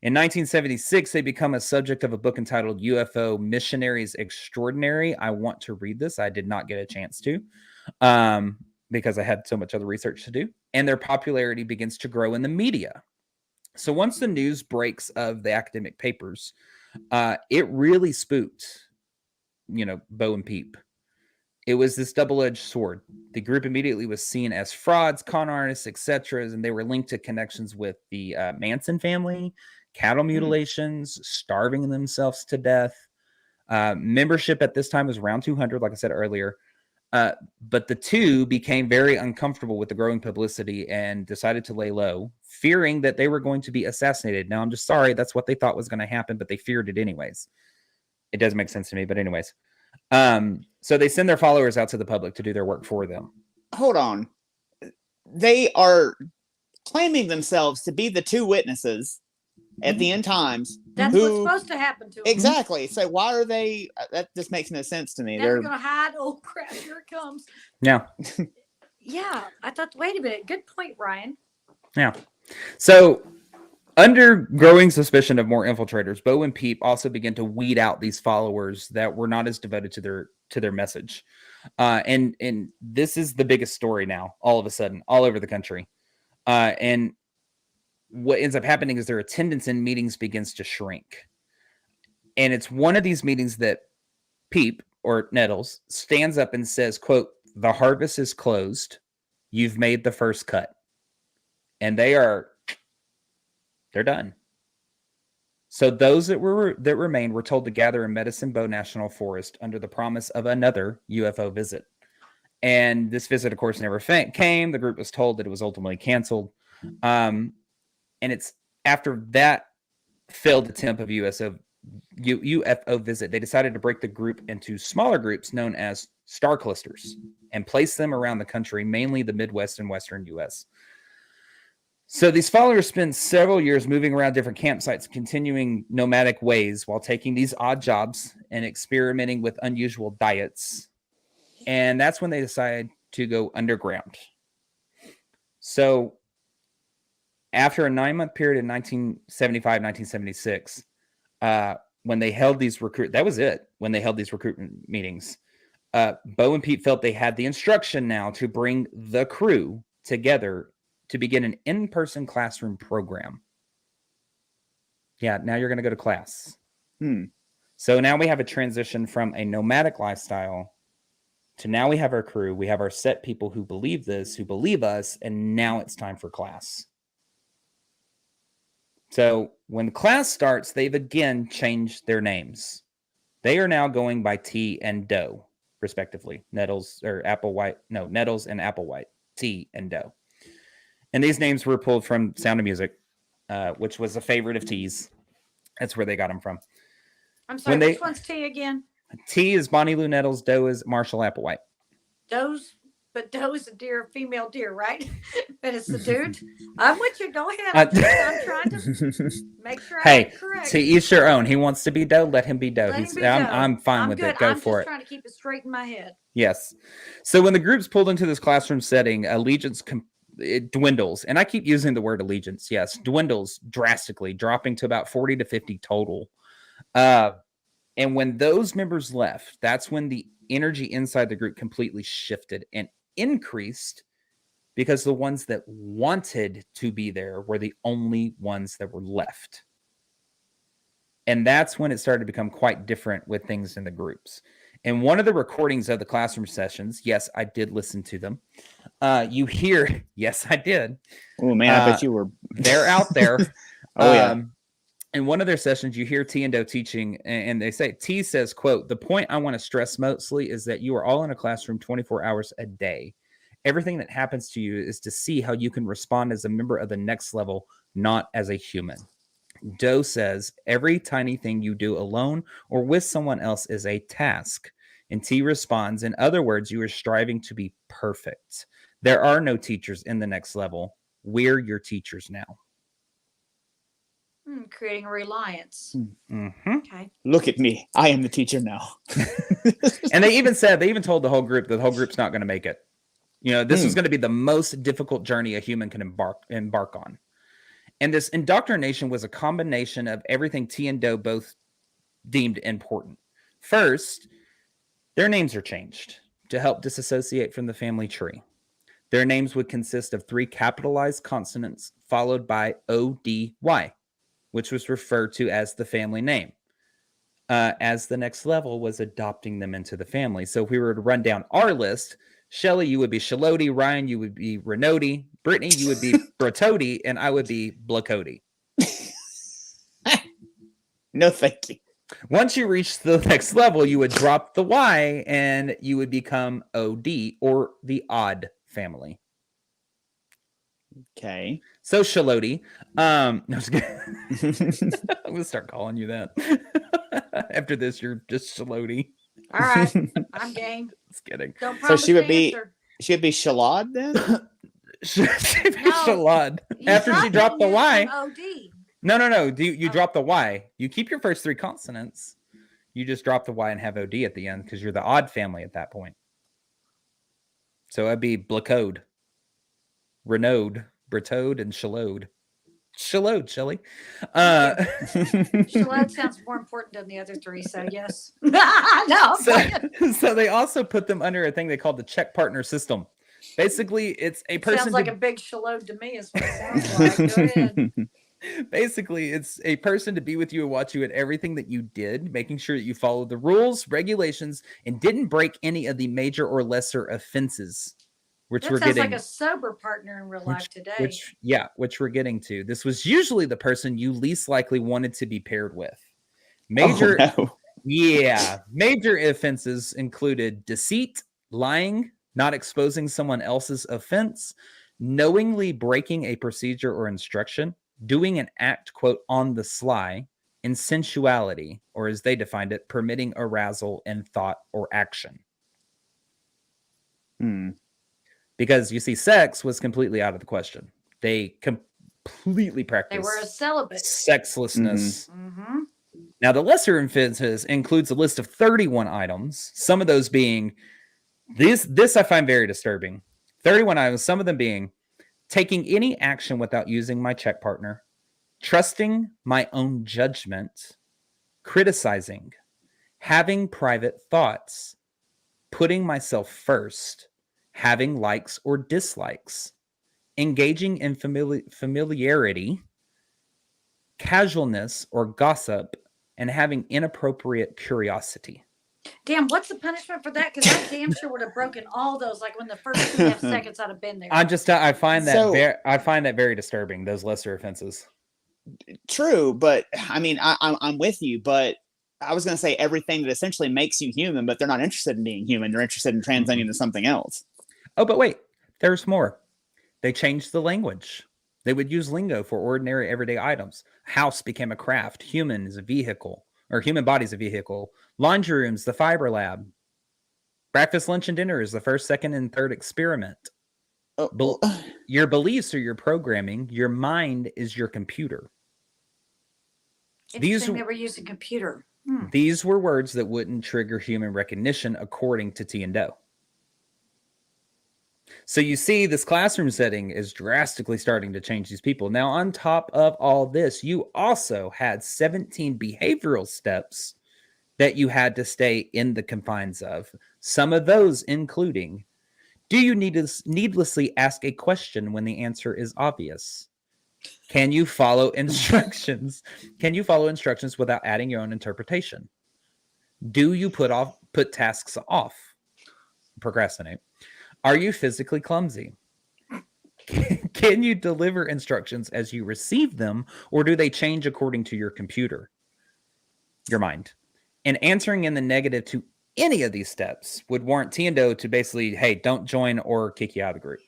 In 1976, they become a subject of a book entitled UFO Missionaries Extraordinary. I want to read this. I did not get a chance to because I had so much other research to do. And their popularity begins to grow in the media. So once the news breaks of the academic papers, it really spooked, Bo and Peep. It was this double-edged sword. The group immediately was seen as frauds, con artists, etc., and they were linked to connections with the Manson family, cattle mutilations, starving themselves to death. Membership at this time was around 200, like I said earlier. But the two became very uncomfortable with the growing publicity and decided to lay low, fearing that they were going to be assassinated. Now, I'm just sorry, that's what they thought was going to happen, but they feared it anyways. It doesn't make sense to me, but anyways. So they send their followers out to the public to do their work for them. Hold on. They are claiming themselves to be the two witnesses at the end times. That's what's supposed to happen to them. Exactly. So why are they? That just makes no sense to me. They're going to hide. Oh, crap. Here it comes. Yeah. Yeah. I thought, wait a minute. Good point, Ryan. Yeah. So under growing suspicion of more infiltrators, Bo and Peep also began to weed out these followers that were not as devoted to their message. And this is the biggest story now, all of a sudden, all over the country. And what ends up happening is their attendance in meetings begins to shrink. And it's one of these meetings that Peep, or Nettles, stands up and says, quote, "The harvest is closed. You've made the first cut." And they're done. So those that remained were told to gather in Medicine Bow National Forest under the promise of another UFO visit. And this visit, of course, never came. The group was told that it was ultimately canceled. And it's after that failed attempt of UFO visit, they decided to break the group into smaller groups known as star clusters and place them around the country, mainly the Midwest and Western U.S. So these followers spend several years moving around different campsites, continuing nomadic ways while taking these odd jobs and experimenting with unusual diets. And that's when they decide to go underground. So after a 9-month period in 1975, 1976, when they held these that was it. When they held these recruitment meetings, Bo and Pete felt they had the instruction now to bring the crew together to begin an in-person classroom program. Yeah, now you're going to go to class. So now we have a transition from a nomadic lifestyle to now we have our crew. We have our set people who believe this, who believe us, and now it's time for class. So when class starts, they've again changed their names. They are now going by T and Doe, respectively. Nettles and Applewhite. T and Doe. And these names were pulled from Sound of Music, which was a favorite of T's. That's where they got them from. I'm sorry, which one's T again? T is Bonnie Lou Nettles. Doe is Marshall Applewhite. Doe is a female deer, right? But it's the dude. I'm with you. Go ahead. I'm trying to make sure I'm correct. To each your own. He wants to be Doe. Let him be Doe. I'm fine with good. it. Go I'm for it. I'm just trying to keep it straight in my head. Yes. So when the group's pulled into this classroom setting, allegiance it dwindles. And I keep using the word allegiance. Yes. Dwindles drastically, dropping to about 40 to 50 total. And when those members left, that's when the energy inside the group completely shifted and increased, because the ones that wanted to be there were the only ones that were left. And that's when it started to become quite different with things in the groups. And one of the recordings of the classroom sessions, yes, I did listen to them. You hear, yes, I did. Oh man, I bet you were. They're out there. Oh yeah. In one of their sessions, you hear T and Doe teaching, and they say, T says, quote, "The point I want to stress mostly is that you are all in a classroom 24 hours a day. Everything that happens to you is to see how you can respond as a member of the next level, not as a human." Doe says, "Every tiny thing you do alone or with someone else is a task." And T responds, "In other words, you are striving to be perfect. There are no teachers in the next level. We're your teachers now." Creating a reliance. Mm-hmm. Okay. Look at me. I am the teacher now. And they even told the whole group that the whole group's not going to make it. You know, this is going to be the most difficult journey a human can embark on. And this indoctrination was a combination of everything T and Doe both deemed important. First, their names are changed to help disassociate from the family tree. Their names would consist of 3 capitalized consonants followed by O-D-Y, which was referred to as the family name, as the next level was adopting them into the family. So if we were to run down our list, Shelly, you would be Shaloti, Ryan, you would be Renoti, Brittany, you would be Brototi, and I would be Blacody. No, thank you. Once you reach the next level, you would drop the Y and you would become OD, or the odd family. Okay. So Shaloti, no, I'm just kidding. I'm gonna start calling you that. After this, you're just Shaloti. All right. I'm game. Just kidding. Don't So promise she would to be answer. Shalad then? Shalad. You After she dropped the Y. OD. No. You drop the Y. You keep your first 3 consonants. You just drop the Y and have OD at the end because you're the odd family at that point. So it'd be Blacode, Renaud, Bretode, and Shalode. Shalode, Shelly. Shalode sounds more important than the other 3, so yes. No. So they also put them under a thing they called the check partner system. Basically, it's a person. Sounds like a big shalode to me, is what it sounds like. Go ahead. Basically, it's a person to be with you and watch you at everything that you did, making sure that you followed the rules, regulations, and didn't break any of the major or lesser offenses. Which that we're sounds getting, like a sober partner in real life today. Which we're getting to. This was usually the person you least likely wanted to be paired with. Major offenses included deceit, lying, not exposing someone else's offense, knowingly breaking a procedure or instruction, doing an act, quote, on the sly, and sensuality, or as they defined it, permitting arousal in thought or action. Because you see, sex was completely out of the question. completely They practice were a celibate. sexlessness. Mm-hmm. Now, the lesser offenses includes a list of 31 items, some of those being this I find very disturbing. 31 items, some of them being taking any action without using my check partner, trusting my own judgment, criticizing, having private thoughts, putting myself first, having likes or dislikes, engaging in familiarity, casualness or gossip, and having inappropriate curiosity. Damn, what's the punishment for that? Because I damn sure would have broken all those like when the first 2.5 seconds I'd have been there. I find that So- I find that very disturbing, those lesser offenses. True, but I mean, I'm with you, but I was going to say everything that essentially makes you human, but they're not interested in being human. They're interested in transcending to something else. Oh, but wait, there's more. They changed the language. They would use lingo for ordinary everyday items. House became a craft. Human is a vehicle, or human body is a vehicle. Laundry rooms, the fiber lab. Breakfast, lunch, and dinner is the first, second, and third experiment. Your beliefs are your programming. Your mind is your computer. Interesting, they were using computer. These were words that wouldn't trigger human recognition, according to T and Doe. So you see, this classroom setting is drastically starting to change these people. Now, on top of all this, you also had 17 behavioral steps that you had to stay in the confines of. Some of those including, do you needlessly ask a question when the answer is obvious? Can you follow instructions? Can you follow instructions without adding your own interpretation? Do you put tasks off? Procrastinate. Are you physically clumsy? Can you deliver instructions as you receive them, or do they change according to your computer, your mind? And answering in the negative to any of these steps would warrant T and Doe to basically, hey, don't join or kick you out of the group.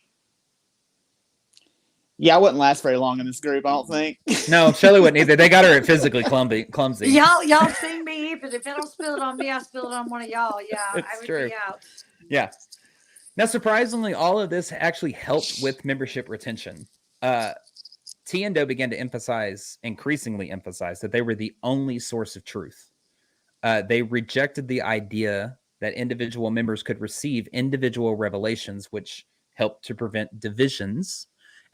Yeah, I wouldn't last very long in this group, I don't think. No, Shelly wouldn't either. They got her at physically clumsy. Y'all seen me, but if they don't spill it on me, I spill it on one of y'all. Yeah, It's I would true. be out. Yeah. Now, surprisingly, all of this actually helped with membership retention. T and Doe began to increasingly emphasize that they were the only source of truth. They rejected the idea that individual members could receive individual revelations, which helped to prevent divisions.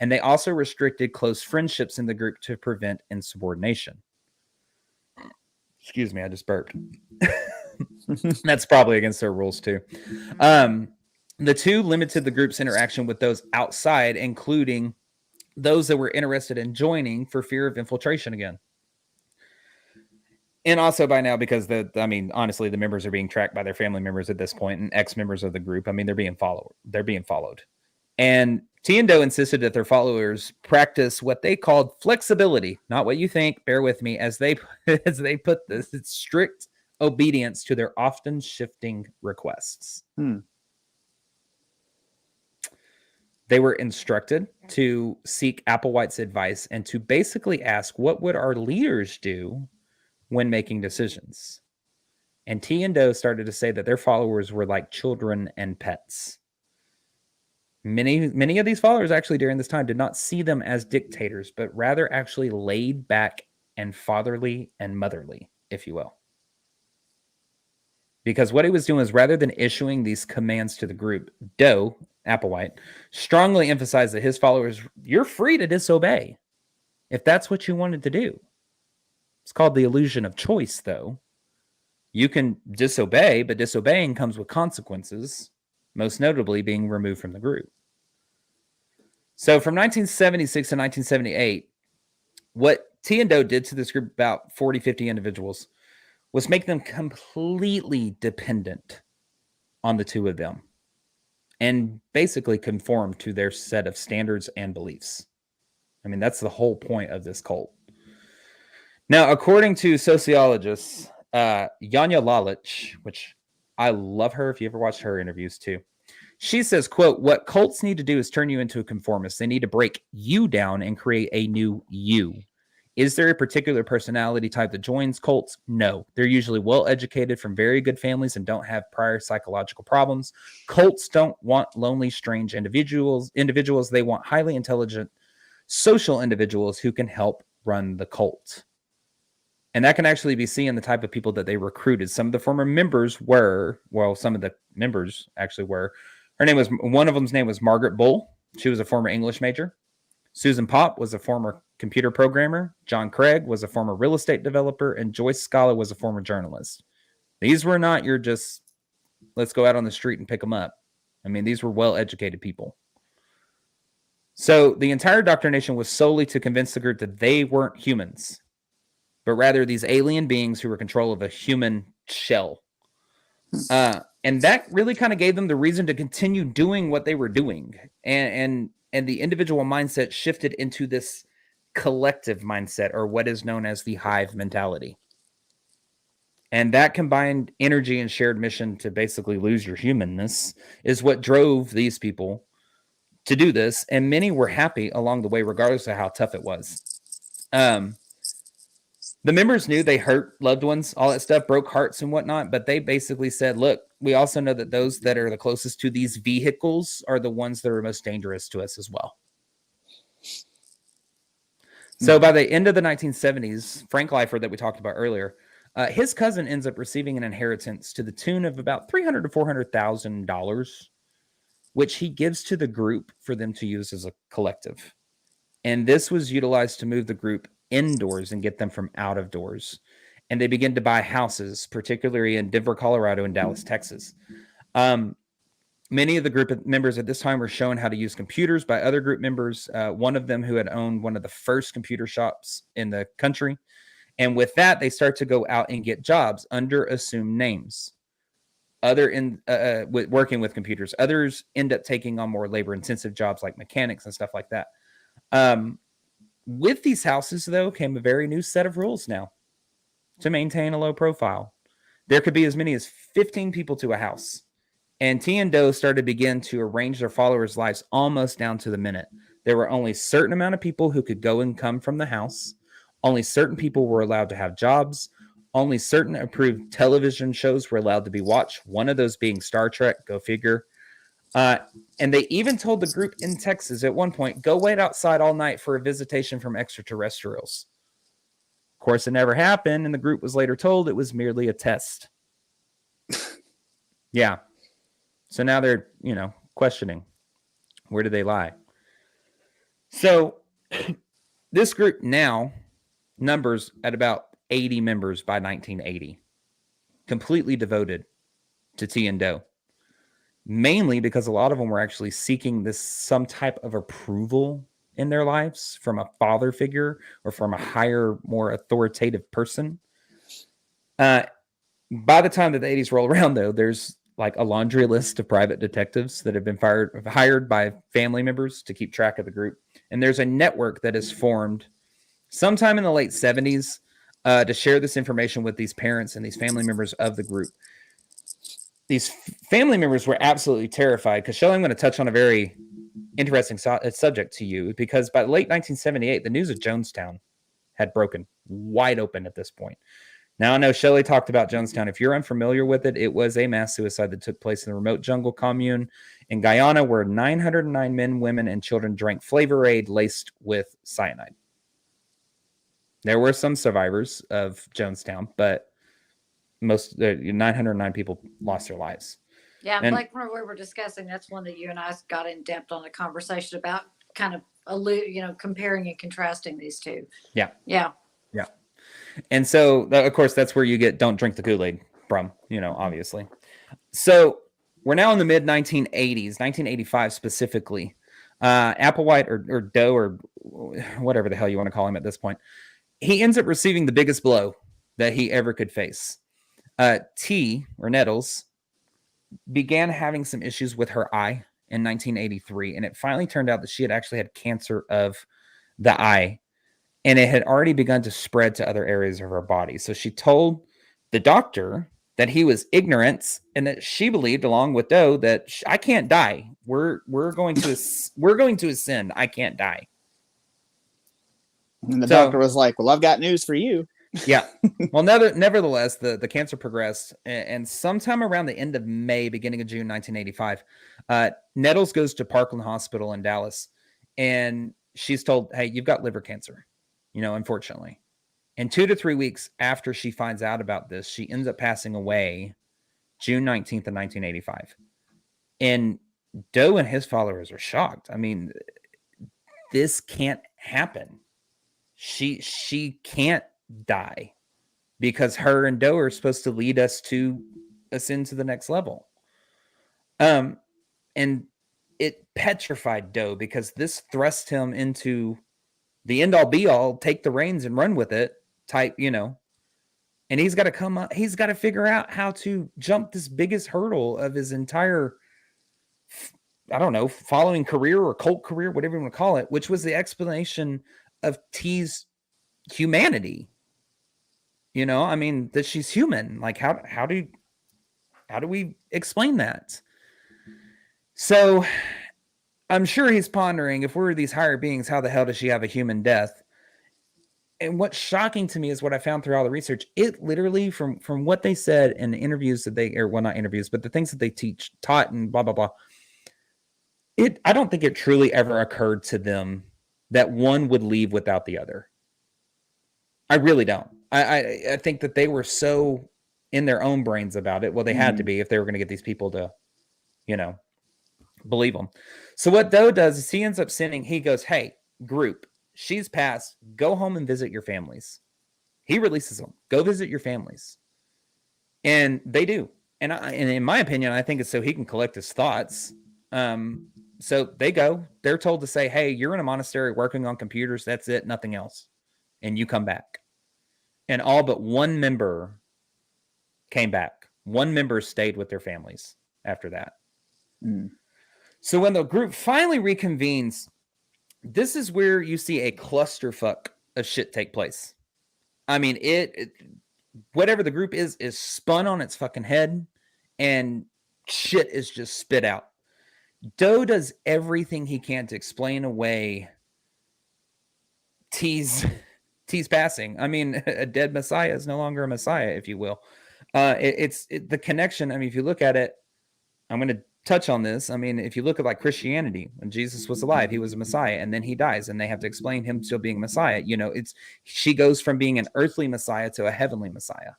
And they also restricted close friendships in the group to prevent insubordination. Excuse me, I just burped. That's probably against their rules too. The two limited the group's interaction with those outside, including those that were interested in joining for fear of infiltration again. And also by now, because honestly, the members are being tracked by their family members at this point and ex-members of the group. I mean, they're being followed. And T and Doe insisted that their followers practice what they called flexibility, not what you think, bear with me, as they put this, it's strict obedience to their often shifting requests. They were instructed to seek Applewhite's advice and to basically ask, what would our leaders do when making decisions? And T and Doe started to say that their followers were like children and pets. Many of these followers actually during this time did not see them as dictators, but rather actually laid back and fatherly and motherly, if you will. Because what he was doing is, rather than issuing these commands to the group, Doe, Applewhite, strongly emphasized that his followers, you're free to disobey if that's what you wanted to do. It's called the illusion of choice, though. You can disobey, but disobeying comes with consequences, most notably being removed from the group. So from 1976 to 1978, what T and Doe did to this group, about 40, 50 individuals, was make them completely dependent on the two of them and basically conform to their set of standards and beliefs. I mean, that's the whole point of this cult. Now, according to sociologists, Janja Lalich, which I love her if you ever watched her interviews too, she says, quote, what cults need to do is turn you into a conformist. They need to break you down and create a new you. Is there a particular personality type that joins cults? No. They're usually well-educated from very good families and don't have prior psychological problems. Cults don't want lonely, strange individuals. They want highly intelligent, social individuals who can help run the cult. And that can actually be seen in the type of people that they recruited. Some of the former members were, well, some of the members actually were. One of them's name was Margaret Bull. She was a former English major. Susan Pop was a former computer programmer. John Craig was a former real estate developer. And Joyce Scala was a former journalist. These were not your just, let's go out on the street and pick them up. I mean, these were well-educated people. So the entire indoctrination was solely to convince the group that they weren't humans, but rather these alien beings who were in control of a human shell. And that really kind of gave them the reason to continue doing what they were doing. And the individual mindset shifted into this collective mindset, or what is known as the hive mentality. And that combined energy and shared mission to basically lose your humanness is what drove these people to do this. And many were happy along the way, regardless of how tough it was. The members knew they hurt loved ones, all that stuff, broke hearts and whatnot. But they basically said, look, we also know that those that are the closest to these vehicles are the ones that are most dangerous to us as well. So by the end of the 1970s, Frank Lyford that we talked about earlier, his cousin ends up receiving an inheritance to the tune of about $300,000 to $400,000, which he gives to the group for them to use as a collective. And this was utilized to move the group indoors and get them from out of doors. And they begin to buy houses, particularly in Denver, Colorado, and Dallas, Texas. Many of the group members at this time were shown how to use computers by other group members. One of them who had owned one of the first computer shops in the country. And with that, they start to go out and get jobs under assumed names. Working with computers. Others end up taking on more labor-intensive jobs like mechanics and stuff like that. With these houses, though, came a very new set of rules now to maintain a low profile. There could be as many as 15 people to a house. And T and Doe started to begin to arrange their followers' lives almost down to the minute. There were only a certain amount of people who could go and come from the house. Only certain people were allowed to have jobs. Only certain approved television shows were allowed to be watched. One of those being Star Trek, go figure. And they even told the group in Texas at one point, go wait outside all night for a visitation from extraterrestrials. Of course, it never happened, and the group was later told it was merely a test. Yeah. So now they're, questioning, where do they lie? So this group now numbers at about 80 members by 1980, completely devoted to T and Doe. Mainly because a lot of them were actually seeking some type of approval in their lives from a father figure or from a higher, more authoritative person. By the time that the 80s roll around, though, there's like a laundry list of private detectives that have been hired by family members to keep track of the group. And there's a network that is formed sometime in the late 70s to share this information with these parents and these family members of the group. These family members were absolutely terrified because, Shelley, I'm going to touch on a very interesting subject to you, because by late 1978, the news of Jonestown had broken wide open at this point. Now, I know Shelley talked about Jonestown. If you're unfamiliar with it, it was a mass suicide that took place in the remote jungle commune in Guyana where 909 men, women, and children drank Flavor Aid laced with cyanide. There were some survivors of Jonestown, but most 909 people lost their lives. Yeah, and like when we were discussing, that's one that you and I got in depth on a conversation about, kind of comparing and contrasting these two. Yeah. And so, of course, that's where you get "don't drink the Kool-Aid" from, obviously. So we're now in the mid 1980s, 1985 specifically. Applewhite or Doe or whatever the hell you want to call him at this point, he ends up receiving the biggest blow that he ever could face. T, or Nettles, began having some issues with her eye in 1983, and it finally turned out that she had actually had cancer of the eye, and it had already begun to spread to other areas of her body. So she told the doctor that he was ignorant and that she believed, along with Doe, that I can't die. We're going to ascend. I can't die. And the doctor was like, "Well, I've got news for you." Yeah. Well, nevertheless, the cancer progressed, and sometime around the end of May, beginning of June 1985, Nettles goes to Parkland Hospital in Dallas, and she's told, hey, you've got liver cancer, unfortunately. And 2 to 3 weeks after she finds out about this, she ends up passing away June 19th of 1985. And Doe and his followers are shocked. I mean, this can't happen. She can't die because her and Doe are supposed to lead us into the next level. And it petrified Doe because this thrust him into the end all be all, take the reins and run with it type, and he's got to come up, he's got to figure out how to jump this biggest hurdle of his entire, I don't know, following career or cult career, whatever you want to call it, which was the explanation of T's humanity. I mean, that she's human. Like, how do we explain that? So I'm sure he's pondering, if we're these higher beings, how the hell does she have a human death? And what's shocking to me is what I found through all the research. It literally, from what they said in the interviews that not interviews, but the things that they taught and blah, blah, blah. I don't think it truly ever occurred to them that one would leave without the other. I really don't. I think that they were so in their own brains about it. Well, they had to be if they were going to get these people to, believe them. So what Doe does is he ends up sending, he goes, hey, group, she's passed, go home and visit your families. He releases them, go visit your families. And they do. And in my opinion, I think it's so he can collect his thoughts. So they go, they're told to say, hey, you're in a monastery working on computers. That's it. Nothing else. And you come back. And all but one member came back. One member stayed with their families after that. So when the group finally reconvenes, this is where you see a clusterfuck of shit take place. I mean, whatever the group is spun on its fucking head, and shit is just spit out. Doe does everything he can to explain away T's passing. I mean, a dead Messiah is no longer a Messiah, if you will. It's the connection. I mean, if you look at it, I'm going to touch on this. I mean, if you look at like Christianity, when Jesus was alive, he was a Messiah, and then he dies, and they have to explain him still being Messiah. She goes from being an earthly Messiah to a heavenly Messiah.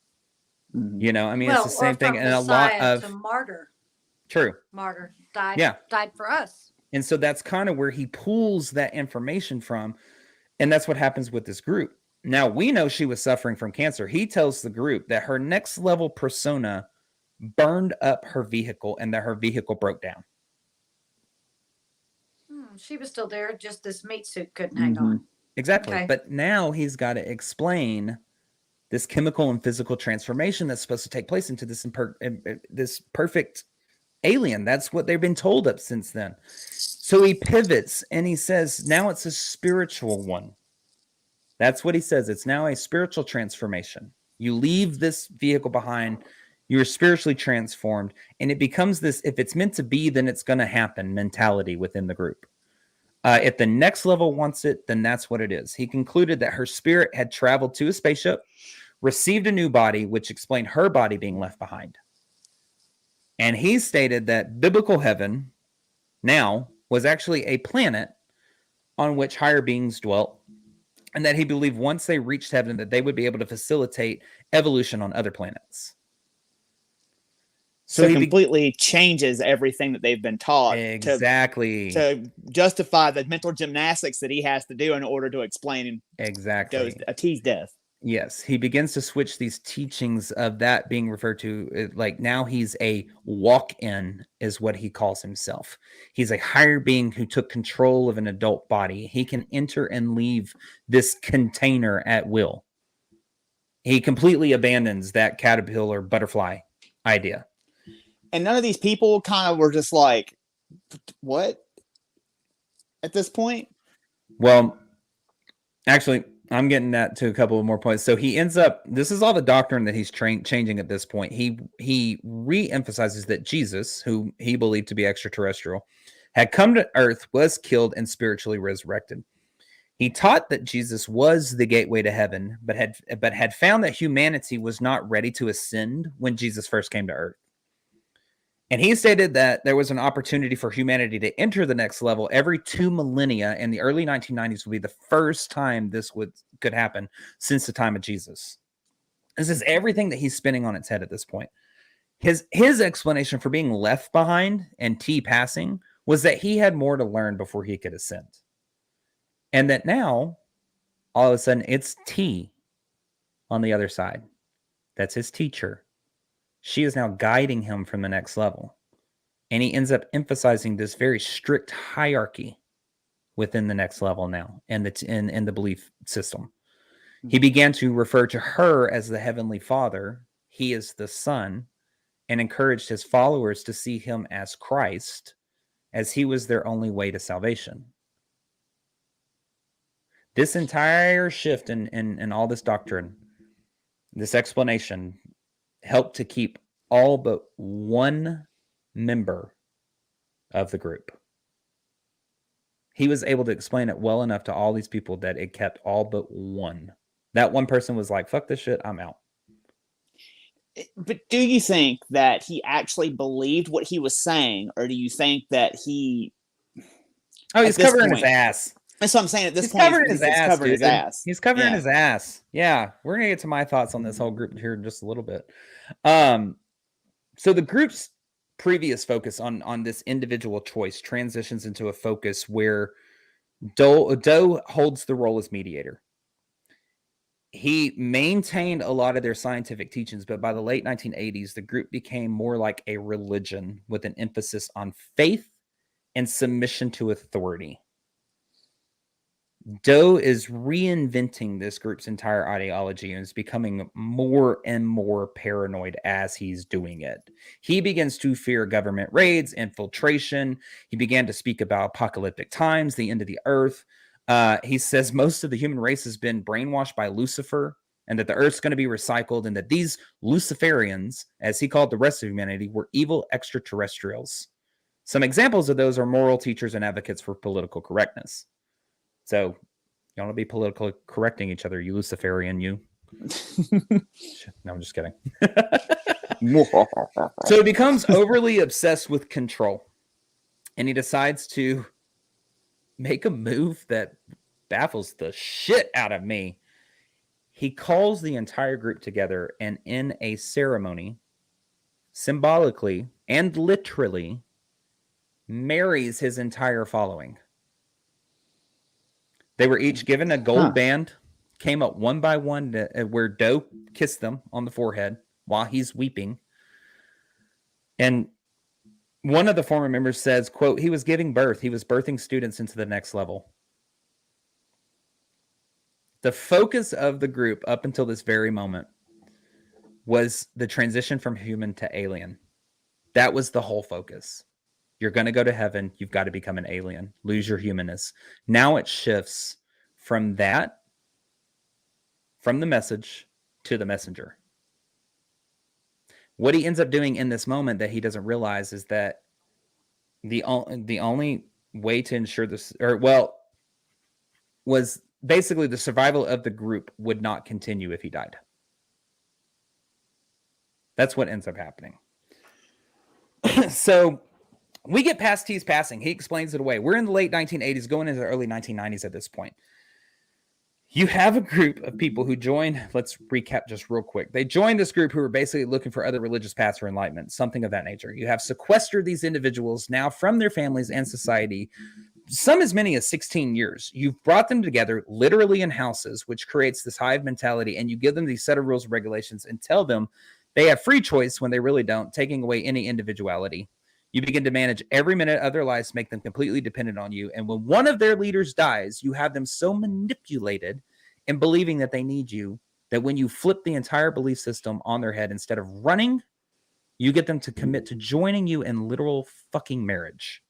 I mean, it's the same thing, and a lot of martyr. True. Martyr died for us. And so that's kind of where he pulls that information from. And that's what happens with this group. Now, we know she was suffering from cancer. He tells the group that her next level persona burned up her vehicle and that her vehicle broke down. She was still there. Just this meat suit couldn't hang on. Exactly. Okay. But now he's got to explain this chemical and physical transformation that's supposed to take place into this perfect alien. That's what they've been told up since then. So he pivots and he says, now it's a spiritual one. That's what he says. It's now a spiritual transformation. You leave this vehicle behind. You're spiritually transformed. And it becomes this, if it's meant to be, then it's going to happen mentality within the group. If the next level wants it, then that's what it is. He concluded that her spirit had traveled to a spaceship, received a new body, which explained her body being left behind. And he stated that biblical heaven now was actually a planet on which higher beings dwelt, and that he believed once they reached heaven that they would be able to facilitate evolution on other planets. So he completely changes everything that they've been taught. Exactly. To justify the mental gymnastics that he has to do in order to explain T's death. Yes, he begins to switch these teachings of that being referred to, like now he's a walk-in is what he calls himself. He's a higher being who took control of an adult body. He can enter and leave this container at will. He completely abandons that caterpillar butterfly idea. And none of these people kind of were just like, what? At this point? Well, actually, I'm getting that to a couple of more points. So he ends up, this is all the doctrine that he's changing at this point. He re-emphasizes that Jesus, who he believed to be extraterrestrial, had come to earth, was killed, and spiritually resurrected. He taught that Jesus was the gateway to heaven, but had found that humanity was not ready to ascend when Jesus first came to earth. And he stated that there was an opportunity for humanity to enter the next level every 2 millennia, and the early 1990s would be the first time this could happen since the time of Jesus. This is everything that he's spinning on its head at this point. His explanation for being left behind and T passing was that he had more to learn before he could ascend. And that now, all of a sudden, it's T on the other side. That's his teacher. She is now guiding him from the next level. And he ends up emphasizing this very strict hierarchy within the next level now in the belief system. He began to refer to her as the Heavenly Father. He is the Son, and encouraged his followers to see him as Christ, as he was their only way to salvation. This entire shift in all this doctrine, this explanation, helped to keep all but one member of the group. He was able to explain it well enough to all these people that it kept all but one. That one person was like, fuck this shit, I'm out. But do you think that he actually believed what he was saying, or do you think that he... Oh, he's covering his ass. That's what I'm saying. At this he's point, covering his ass, covering his ass. He's covering his ass. Yeah, we're gonna get to my thoughts on this whole group here in just a little bit. So the group's previous focus on this individual choice transitions into a focus where Doe holds the role as mediator. He maintained a lot of their scientific teachings, but by the late 1980s, the group became more like a religion with an emphasis on faith and submission to authority. Doe is reinventing this group's entire ideology and is becoming more and more paranoid as he's doing it. He begins to fear government raids, infiltration. He began to speak about apocalyptic times, the end of the earth. He says most of the human race has been brainwashed by Lucifer, and that the earth's going to be recycled, and that these Luciferians, as he called the rest of humanity, were evil extraterrestrials. Some examples of those are moral teachers and advocates for political correctness. So, you want to be politically correcting each other, you Luciferian, you. No, I'm just kidding. So he becomes overly obsessed with control, and he decides to make a move that baffles the shit out of me. He calls the entire group together, and in a ceremony, symbolically and literally, marries his entire following. They were each given a gold band, came up one by one where Doe kissed them on the forehead while he's weeping. And one of the former members says, quote, he was giving birth. He was birthing students into the next level. The focus of the group up until this very moment was the transition from human to alien. That was the whole focus. You're going to go to heaven. You've got to become an alien. Lose your humanness. Now it shifts from that, from the message to the messenger. What he ends up doing in this moment that he doesn't realize is that the only way to ensure this, was basically the survival of the group would not continue if he died. That's what ends up happening. So we get past T's passing. He explains it away. We're in the late 1980s, going into the early 1990s at this point. You have a group of people who joined. Let's recap just real quick. They joined this group who were basically looking for other religious paths for enlightenment, something of that nature. You have sequestered these individuals now from their families and society, some as many as 16 years. You've brought them together literally in houses, which creates this hive mentality, and you give them these set of rules and regulations and tell them they have free choice when they really don't, taking away any individuality. You begin to manage every minute of their lives, make them completely dependent on you. And when one of their leaders dies, you have them so manipulated in believing that they need you that when you flip the entire belief system on their head, instead of running, you get them to commit to joining you in literal fucking marriage.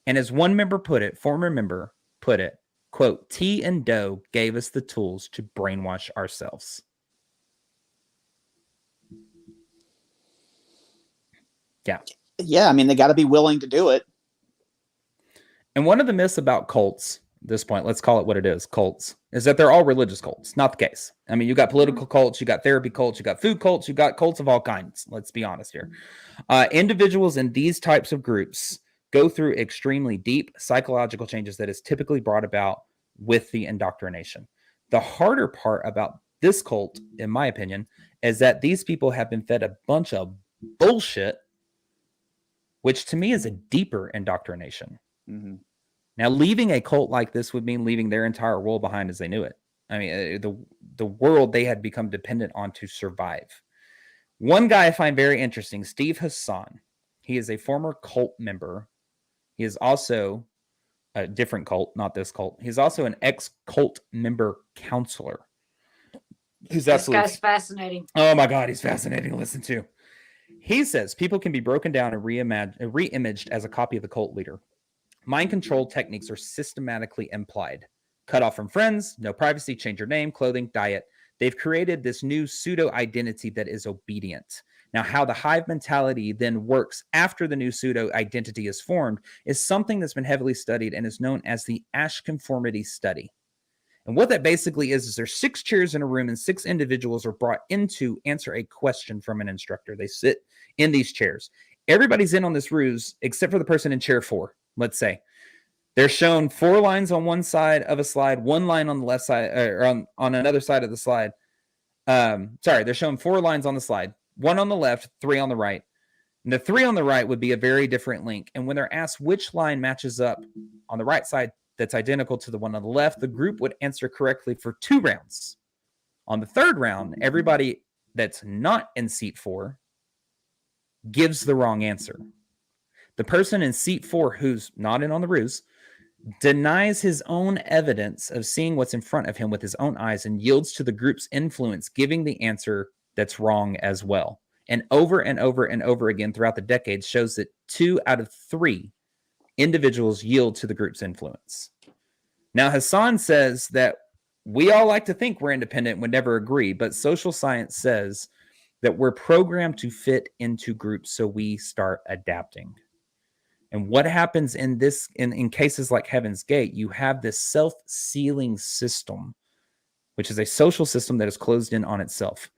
And as one member put it, former member put it, quote, T and Doe gave us the tools to brainwash ourselves. Yeah. Yeah, I mean, they got to be willing to do it. And one of the myths about cults this point, let's call it what it is, cults, is that they're all religious cults. Not the case. I mean, you got political cults, you got therapy cults, you got food cults, you got cults of all kinds. Let's be honest here. Individuals in these types of groups go through extremely deep psychological changes that is typically brought about with the indoctrination. The harder part about this cult, in my opinion, is that these people have been fed a bunch of bullshit, which to me is a deeper indoctrination. Mm-hmm. Now, leaving a cult like this would mean leaving their entire world behind as they knew it. I mean, the world they had become dependent on to survive. One guy I find very interesting, Steve Hassan. He is a former cult member. He is also a different cult, not this cult. He's also an ex-cult member counselor. Who's This guy's fascinating. Oh my God, he's fascinating to listen to. He says people can be broken down and re-imaged as a copy of the cult leader. Mind control techniques are systematically implied. Cut off from friends, no privacy, change your name, clothing, diet. They've created this new pseudo-identity that is obedient. Now, how the hive mentality then works after the new pseudo-identity is formed is something that's been heavily studied and is known as the Ash conformity study. And what that basically is there's 6 chairs in a room and 6 individuals are brought in to answer a question from an instructor. They sit in these chairs. Everybody's in on this ruse except for the person in chair 4. Let's say they're shown 4 lines on one side of a slide, 1 line on the left side, or on another side of the slide. They're shown 4 lines on the slide, 1 on the left, 3 on the right. And the 3 on the right would be a very different link. And when they're asked which line matches up on the right side that's identical to the one on the left, the group would answer correctly for 2 rounds. On the 3rd round, everybody that's not in seat 4 gives the wrong answer. The person in seat 4 who's not in on the ruse denies his own evidence of seeing what's in front of him with his own eyes and yields to the group's influence, giving the answer that's wrong as well. And over and over and over again throughout the decades shows that 2 out of 3 individuals yield to the group's influence. Now, Hassan says that we all like to think we're independent and would never agree, but social science says that we're programmed to fit into groups, so we start adapting. And what happens in cases like Heaven's Gate, you have this self-sealing system, which is a social system that is closed in on itself.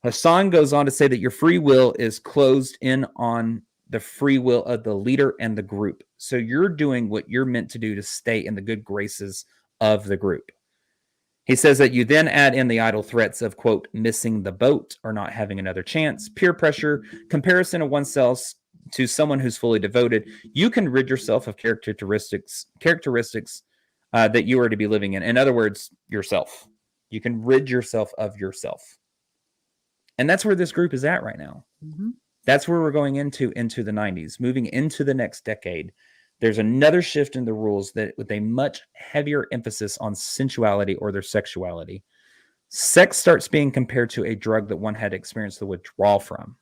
Hassan goes on to say that your free will is closed in on the free will of the leader and the group. So you're doing what you're meant to do to stay in the good graces of the group. He says that you then add in the idle threats of, quote, missing the boat or not having another chance, peer pressure, comparison of oneself to someone who's fully devoted. You can rid yourself of characteristics that you are to be living in. In other words, yourself. You can rid yourself of yourself. And that's where this group is at right now. Mm-hmm. That's where we're going into the 90s, moving into the next decade. There's another shift in the rules that with a much heavier emphasis on sensuality or their sexuality. Sex starts being compared to a drug that one had experienced the withdrawal from.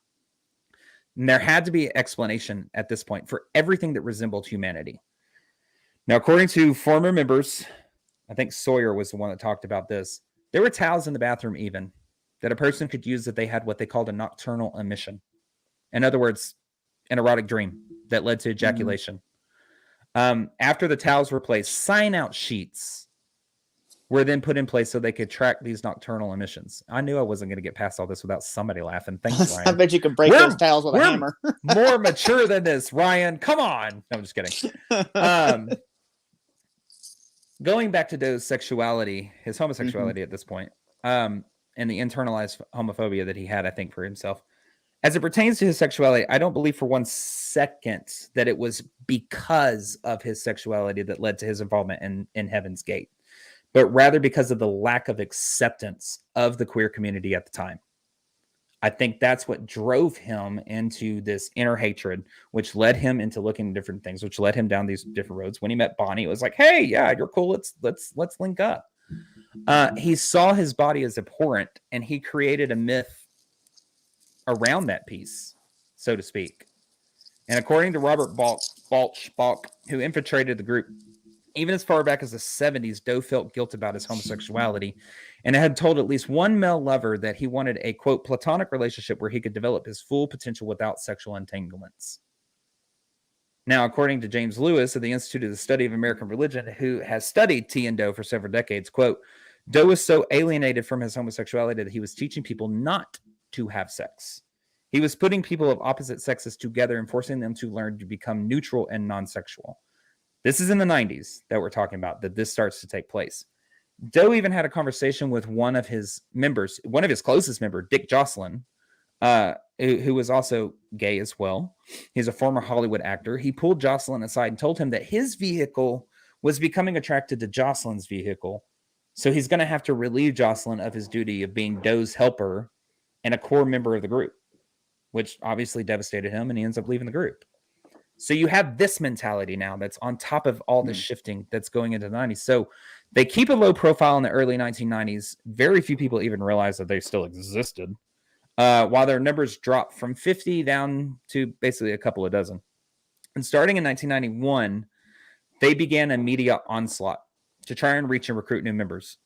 And there had to be an explanation at this point for everything that resembled humanity. Now, according to former members, I think Sawyer was the one that talked about this, there were towels in the bathroom even that a person could use that they had what they called a nocturnal emission. In other words, an erotic dream that led to ejaculation. After the towels were placed, sign-out sheets were then put in place so they could track these nocturnal emissions. I knew I wasn't going to get past all this without somebody laughing. Thanks, Ryan. I bet you could break those towels with a hammer. More mature than this, Ryan. Come on. No, I'm just kidding. Going back to Doe's sexuality, his homosexuality at this point, and the internalized homophobia that he had, I think, for himself. As it pertains to his sexuality, I don't believe for 1 second that it was because of his sexuality that led to his involvement in Heaven's Gate, but rather because of the lack of acceptance of the queer community at the time. I think that's what drove him into this inner hatred, which led him into looking at different things, which led him down these different roads. When he met Bonnie, it was like, hey, yeah, you're cool. Let's link up. He saw his body as abhorrent, and he created a myth around that piece, so to speak. And according to Robert Balch, who infiltrated the group, even as far back as the 70s, Doe felt guilt about his homosexuality and had told at least one male lover that he wanted a, quote, platonic relationship where he could develop his full potential without sexual entanglements. Now, according to James Lewis of the Institute of the Study of American Religion, who has studied T and Doe for several decades, quote, Doe was so alienated from his homosexuality that he was teaching people not to have sex. He was putting people of opposite sexes together and forcing them to learn to become neutral and non-sexual. This is in the 90s that we're talking about, that this starts to take place. Doe even had a conversation with one of his members, one of his closest members, Dick Jocelyn, who was also gay as well. He's a former Hollywood actor. He pulled Jocelyn aside and told him that his vehicle was becoming attracted to Jocelyn's vehicle. So he's going to have to relieve Jocelyn of his duty of being Doe's helper and a core member of the group, which obviously devastated him, and he ends up leaving the group. So you have this mentality now that's on top of all this shifting that's going into the 90s. So they keep a low profile in the early 1990s. Very few people even realize that they still existed, while their numbers drop from 50 down to basically a couple of dozen. And starting in 1991, they began a media onslaught to try and reach and recruit new members.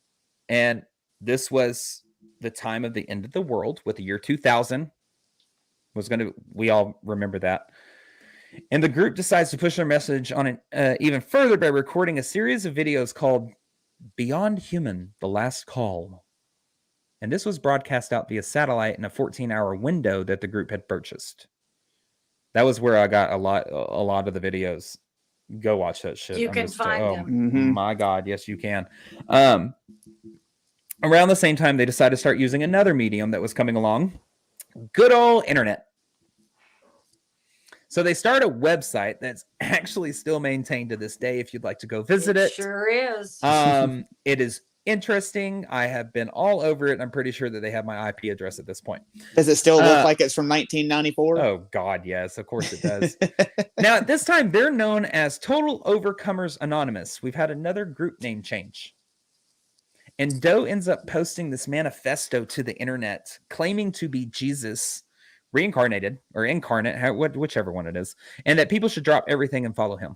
And this was the time of the end of the world, with the year 2000 we all remember that. And the group decides to push their message on it even further by recording a series of videos called Beyond Human, The Last Call. And this was broadcast out via satellite in a 14-hour window that the group had purchased. That was where I got a lot of the videos. Go watch that shit. You can find them. My God, yes, you can. Around the same time, they decided to start using another medium that was coming along. Good old internet. So they start a website that's actually still maintained to this day if you'd like to go visit it. Sure is. It is interesting. I have been all over it. I'm pretty sure that they have my IP address at this point. Does it still look like it's from 1994? Oh, God, yes. Of course it does. Now, at this time, they're known as Total Overcomers Anonymous. We've had another group name change. And Doe ends up posting this manifesto to the internet, claiming to be Jesus reincarnated or incarnate, whichever one it is, and that people should drop everything and follow him.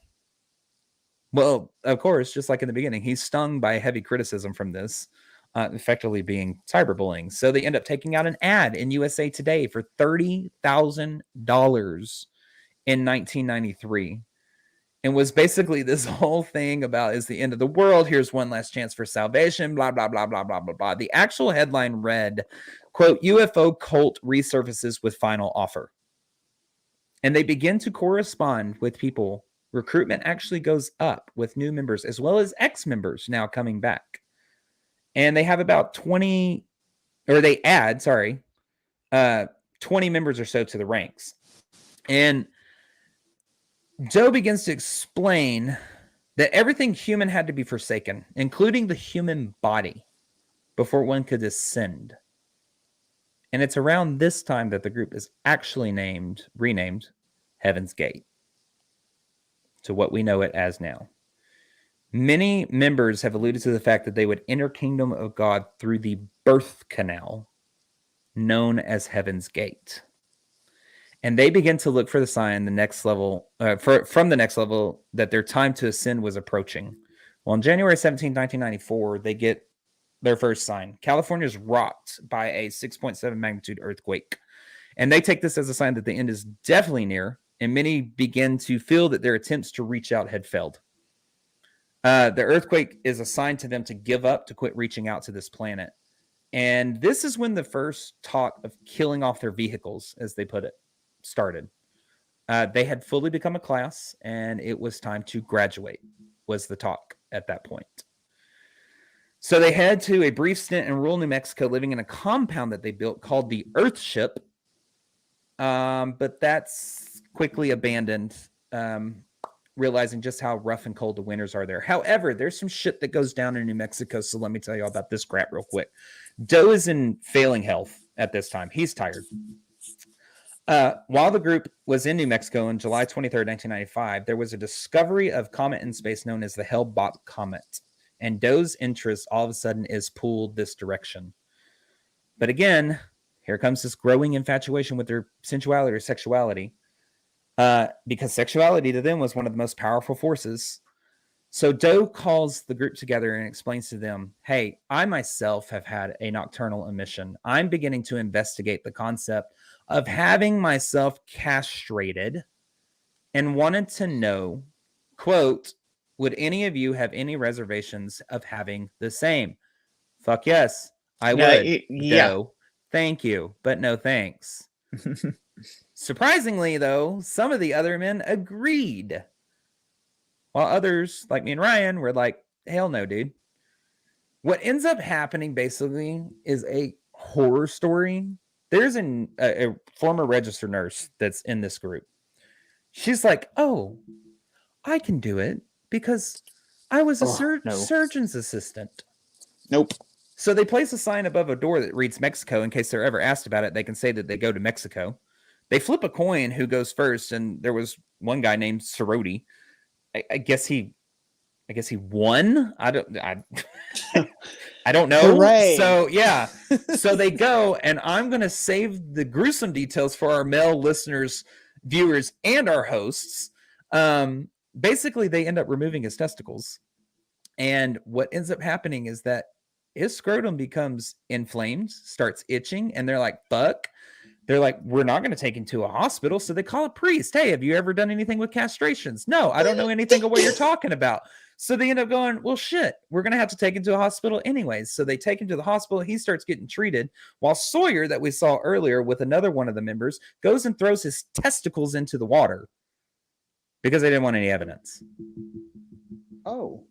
Well, of course, just like in the beginning, he's stung by heavy criticism from this, effectively being cyberbullying. So they end up taking out an ad in USA Today for $30,000 in 1993. And was basically this whole thing about is the end of the world. Here's one last chance for salvation, blah, blah, blah, blah, blah, blah, blah. The actual headline read, quote, UFO cult resurfaces with final offer. And they begin to correspond with people. Recruitment actually goes up with new members as well as ex-members now coming back. And they have about 20 members or so to the ranks. And Doe begins to explain that everything human had to be forsaken, including the human body, before one could ascend. And it's around this time that the group is actually renamed Heaven's Gate to what we know it as now. Many members have alluded to the fact that they would enter kingdom of God through the birth canal known as Heaven's Gate. And they begin to look for the sign, the next level, from the next level, that their time to ascend was approaching. Well, on January 17, 1994, they get their first sign. California is rocked by a 6.7 magnitude earthquake. And they take this as a sign that the end is definitely near. And many begin to feel that their attempts to reach out had failed. The earthquake is a sign to them to give up, to quit reaching out to this planet. And this is when the first talk of killing off their vehicles, as they put it, started. They had fully become a class, and it was time to graduate, was the talk at that point. So they head to a brief stint in rural New Mexico, living in a compound that they built called the Earthship. But that's quickly abandoned, realizing just how rough and cold the winters are there. However, there's some shit that goes down in New Mexico, so let me tell you all about this crap real quick. Doe is in failing health at this time. He's tired. While the group was in New Mexico on July 23rd, 1995, there was a discovery of comet in space known as the Hale-Bopp comet. And Doe's interest all of a sudden is pulled this direction. But again, here comes this growing infatuation with their sensuality or sexuality. Because sexuality to them was one of the most powerful forces. So Doe calls the group together and explains to them, hey, I myself have had a nocturnal emission. I'm beginning to investigate the concept of having myself castrated and wanted to know, quote, would any of you have any reservations of having the same? Fuck yes, I would. Yeah. Though, thank you, but no thanks. Surprisingly, though, some of the other men agreed, while others, like me and Ryan, were like, hell no, dude. What ends up happening basically is a horror story. There's a former registered nurse that's in this group. She's like, oh, I can do it because I was a No. surgeon's assistant. Nope. So they place a sign above a door that reads Mexico in case they're ever asked about it. They can say that they go to Mexico. They flip a coin who goes first, and there was one guy named Cerroti. I guess he won. I don't know. Hooray. So yeah. So they go, and I'm gonna save the gruesome details for our male listeners, viewers, and our hosts. Basically, they end up removing his testicles. And what ends up happening is that his scrotum becomes inflamed, starts itching, and they're like, fuck. They're like, we're not going to take him to a hospital. So they call a priest. Hey, have you ever done anything with castrations? No, I don't know anything of what you're talking about. So they end up going, well, shit, we're going to have to take him to a hospital anyways. So they take him to the hospital. He starts getting treated while Sawyer, that we saw earlier with another one of the members, goes and throws his testicles into the water because they didn't want any evidence. Oh.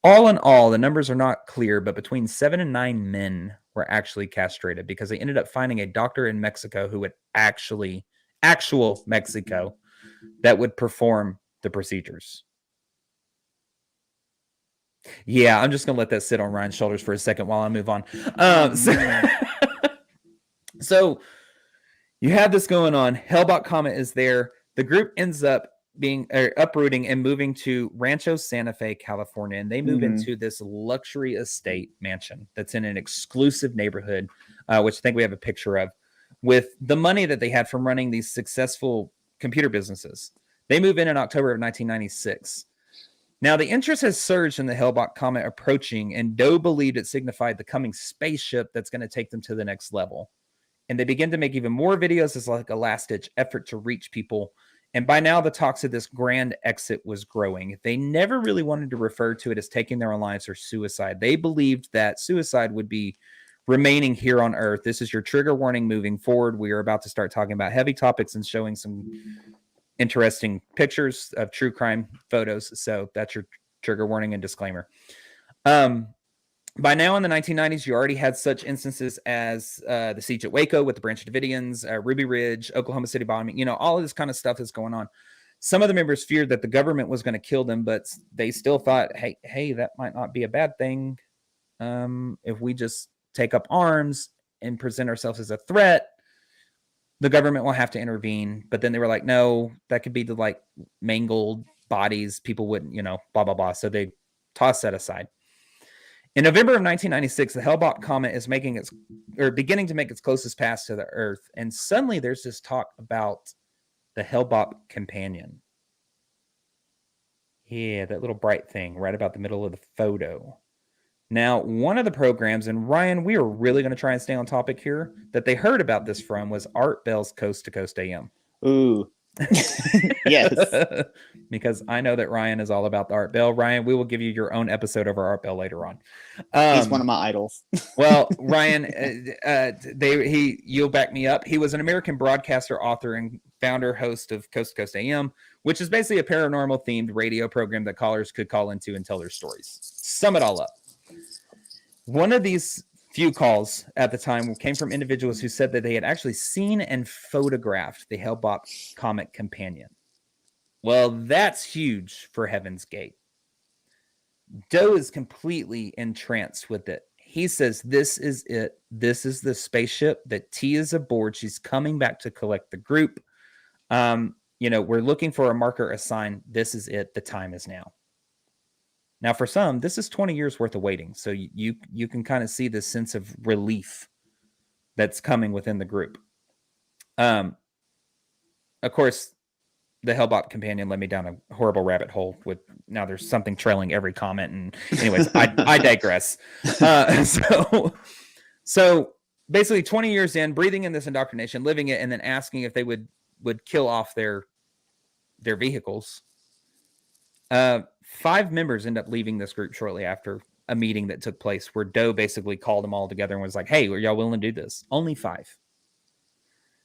All in all, the numbers are not clear, but between 7 and 9 men were actually castrated because they ended up finding a doctor in Mexico who would actual Mexico, that would perform the procedures. Yeah, I'm just going to let that sit on Ryan's shoulders for a second while I move on. So you have this going on. Hellbot Comet is there. The group ends up being uprooting and moving to Rancho Santa Fe, California, and they move into this luxury estate mansion that's in an exclusive neighborhood, which I think we have a picture of, with the money that they had from running these successful computer businesses. They move in October of 1996. Now, the interest has surged in the Hellbot Comet approaching, and Doe believed it signified the coming spaceship that's going to take them to the next level. And they begin to make even more videos as like a last-ditch effort to reach people. And by now, the talks of this grand exit was growing. They never really wanted to refer to it as taking their own lives or suicide. They believed that suicide would be remaining here on Earth. This is your trigger warning moving forward. We are about to start talking about heavy topics and showing some interesting pictures of true crime photos. So that's your trigger warning and disclaimer. By now in the 1990s, you already had such instances as the siege at Waco with the Branch Davidians, Ruby Ridge, Oklahoma City bombing, all of this kind of stuff is going on. Some of the members feared that the government was going to kill them, but they still thought, hey, that might not be a bad thing. If we just take up arms and present ourselves as a threat, the government will have to intervene. But then they were like, no, that could be the like mangled bodies. People wouldn't, blah, blah, blah. So they tossed that aside. In November of 1996, the Hellbot Comet is beginning to make its closest pass to the Earth. And suddenly there's this talk about the Hellbot Companion. Yeah, that little bright thing right about the middle of the photo. Now, one of the programs, and Ryan, we are really going to try and stay on topic here, that they heard about this from was Art Bell's Coast to Coast AM. Ooh. Yes. Because I know that Ryan is all about the Art Bell. Ryan, we will give you your own episode of our Art Bell later on. He's one of my idols. Well, Ryan, you'll back me up. He was an American broadcaster, author, and founder, host of Coast to Coast AM, which is basically a paranormal themed radio program that callers could call into and tell their stories. Sum it all up. One of these few calls at the time came from individuals who said that they had actually seen and photographed the Hellbot Comet Companion. Well, that's huge for Heaven's Gate. Doe is completely entranced with it. He says, this is it. This is the spaceship that T is aboard. She's coming back to collect the group. We're looking for a marker, a sign. This is it. The time is now. Now, for some, this is 20 years worth of waiting. So you can kind of see the sense of relief that's coming within the group. Of course, the Hellbot Companion led me down a horrible rabbit hole with now there's something trailing every comment. And anyways, I digress. So basically 20 years in, breathing in this indoctrination, living it, and then asking if they would kill off their their vehicles. 5 members end up leaving this group shortly after a meeting that took place where Doe basically called them all together and was like, hey, are y'all willing to do this? Only 5.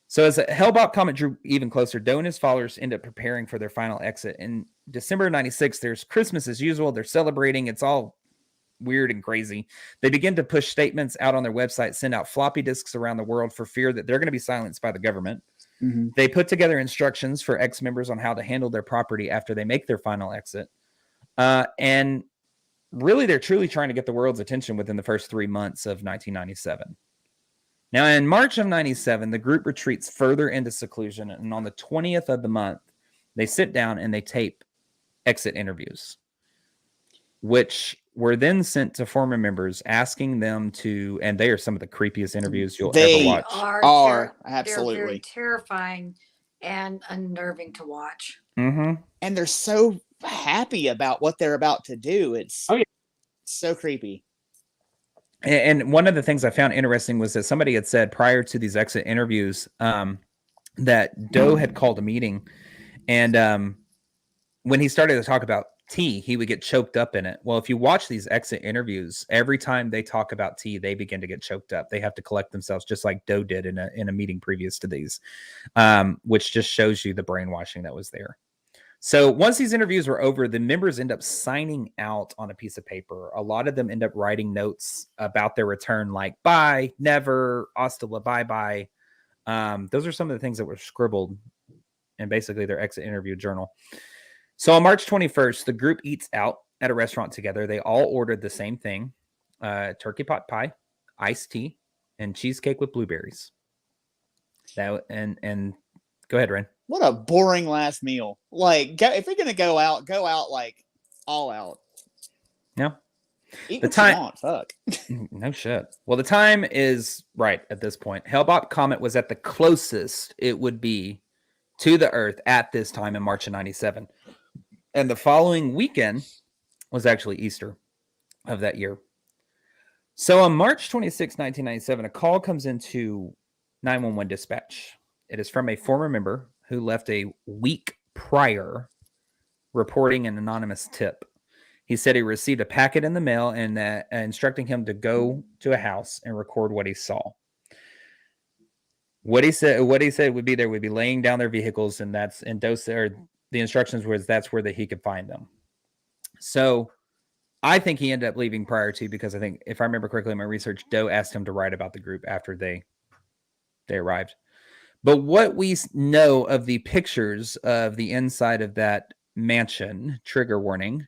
So as the Hale-Bopp comet drew even closer, Doe and his followers end up preparing for their final exit. In December of 96, there's Christmas as usual. They're celebrating. It's all weird and crazy. They begin to push statements out on their website, send out floppy disks around the world for fear that they're going to be silenced by the government. Mm-hmm. They put together instructions for ex-members on how to handle their property after they make their final exit. And really, they're truly trying to get the world's attention within the first 3 months of 1997. Now, in March of 97, the group retreats further into seclusion, and on the 20th of the month, they sit down and they tape exit interviews, which were then sent to former members, asking them to, and they are some of the creepiest interviews you'll ever watch. Are They're absolutely very terrifying and unnerving to watch. Mm-hmm. And they're so happy about what they're about to do. It's so creepy. And one of the things I found interesting was that somebody had said prior to these exit interviews that Doe had called a meeting, and when he started to talk about tea, he would get choked up in it. Well, if you watch these exit interviews, every time they talk about tea, they begin to get choked up. They have to collect themselves, just like Doe did in a meeting previous to these, which just shows you the brainwashing that was there. So once these interviews were over, the members end up signing out on a piece of paper. A lot of them end up writing notes about their return, like bye, never, hasta la bye-bye. Those are some of the things that were scribbled in basically their exit interview journal. So on March 21st, the group eats out at a restaurant together. They all ordered the same thing, turkey pot pie, iced tea, and cheesecake with blueberries. That and go ahead, Ren. What a boring last meal. Like, if you're going to go out like all out. No. Eat The what time, you want. Fuck. No shit. Well, the time is right at this point. Hale-Bopp comet was at the closest it would be to the Earth at this time in March of 97. And the following weekend was actually Easter of that year. So on March 26, 1997, a call comes into 911 dispatch. It is from a former member who left a week prior reporting an anonymous tip. He said he received a packet in the mail and instructing him to go to a house and record what he saw. What he said would be there would be laying down their vehicles, and the instructions was that's where he could find them. So I think he ended up leaving prior to, because I think, if I remember correctly in my research, Doe asked him to write about the group after they arrived. But what we know of the pictures of the inside of that mansion, trigger warning,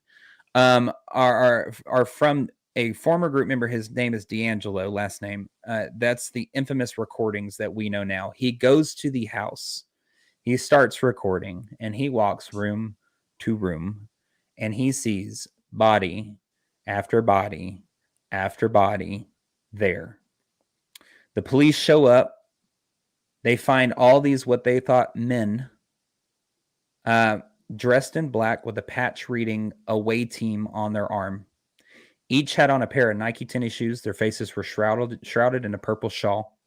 are from a former group member. His name is D'Angelo, last name. That's the infamous recordings that we know now. He goes to the house. He starts recording, and he walks room to room, and he sees body after body after body there. The police show up. They find all these, what they thought men, dressed in black with a patch reading "Away Team" on their arm. Each had on a pair of Nike tennis shoes. Their faces were shrouded in a purple shawl.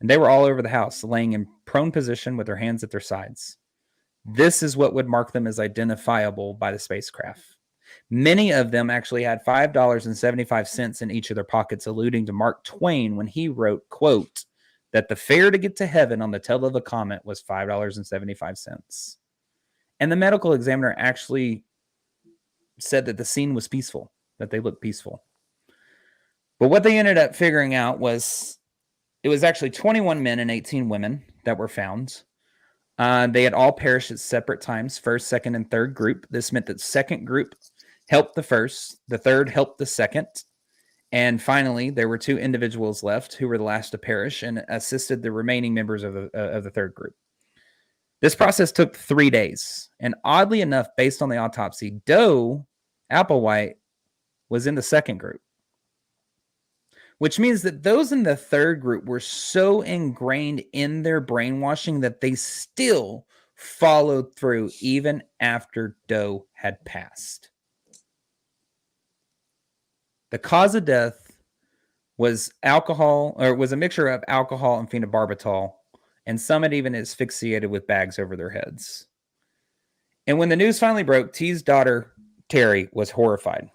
And they were all over the house, laying in prone position with their hands at their sides. This is what would mark them as identifiable by the spacecraft. Many of them actually had $5.75 in each of their pockets, alluding to Mark Twain when he wrote, quote, that the fare to get to heaven on the tail of a comet was $5.75. And the medical examiner actually said that the scene was peaceful, that they looked peaceful. But what they ended up figuring out was it was actually 21 men and 18 women that were found. They had all perished at separate times, first, second, and third group. This meant that the second group helped the first, the third helped the second. And finally, there were 2 individuals left who were the last to perish and assisted the remaining members of the third group. This process took 3 days. And oddly enough, based on the autopsy, Doe Applewhite was in the second group, which means that those in the third group were so ingrained in their brainwashing that they still followed through even after Doe had passed. The cause of death was alcohol, or was a mixture of alcohol and phenobarbital, and some had even asphyxiated with bags over their heads. And when the news finally broke, T's daughter, Terry, was horrified,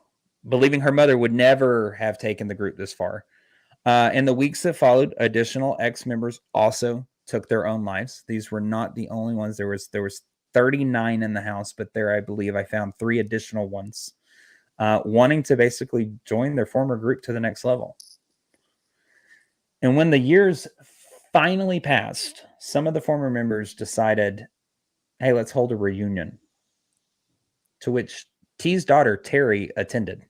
believing her mother would never have taken the group this far. In the weeks that followed, additional ex-members also took their own lives. These were not the only ones. There was 39 in the house, but there I believe I found 3 additional ones wanting to basically join their former group to the next level. And when the years finally passed, some of the former members decided, hey, let's hold a reunion, to which T's daughter, Terry, attended.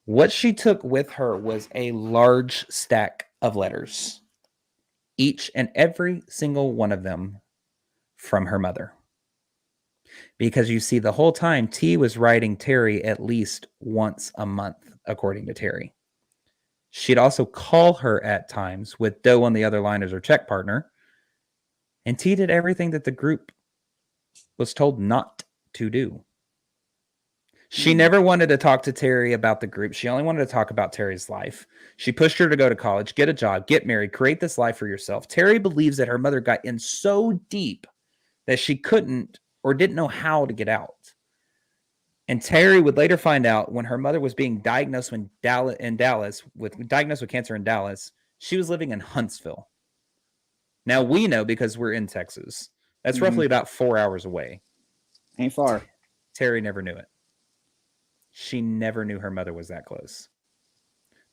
What she took with her was a large stack of letters, each and every single one of them from her mother. Because you see, the whole time, T was writing Terry at least once a month, according to Terry. She'd also call her at times with Doe on the other line as her check partner. And T did everything that the group was told not to do. She never wanted to talk to Terry about the group. She only wanted to talk about Terry's life. She pushed her to go to college, get a job, get married, create this life for yourself. Terry believes that her mother got in so deep that she couldn't or didn't know how to get out. And Terry would later find out when her mother was being diagnosed with cancer in Dallas, she was living in Huntsville. Now we know because we're in Texas. That's roughly about 4 hours away. Ain't far. Terry never knew it. She never knew her mother was that close.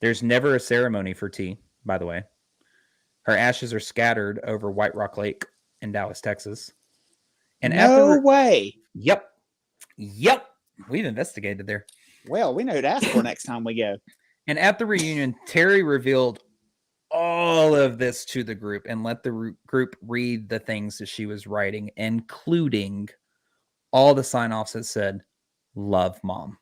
There's never a ceremony for T, by the way. Her ashes are scattered over White Rock Lake in Dallas, Texas. And no way. Yep. We've investigated there. Well, we know who to ask for next time we go. And at the reunion, Terry revealed all of this to the group and let the group read the things that she was writing, including all the sign-offs that said, "Love, Mom."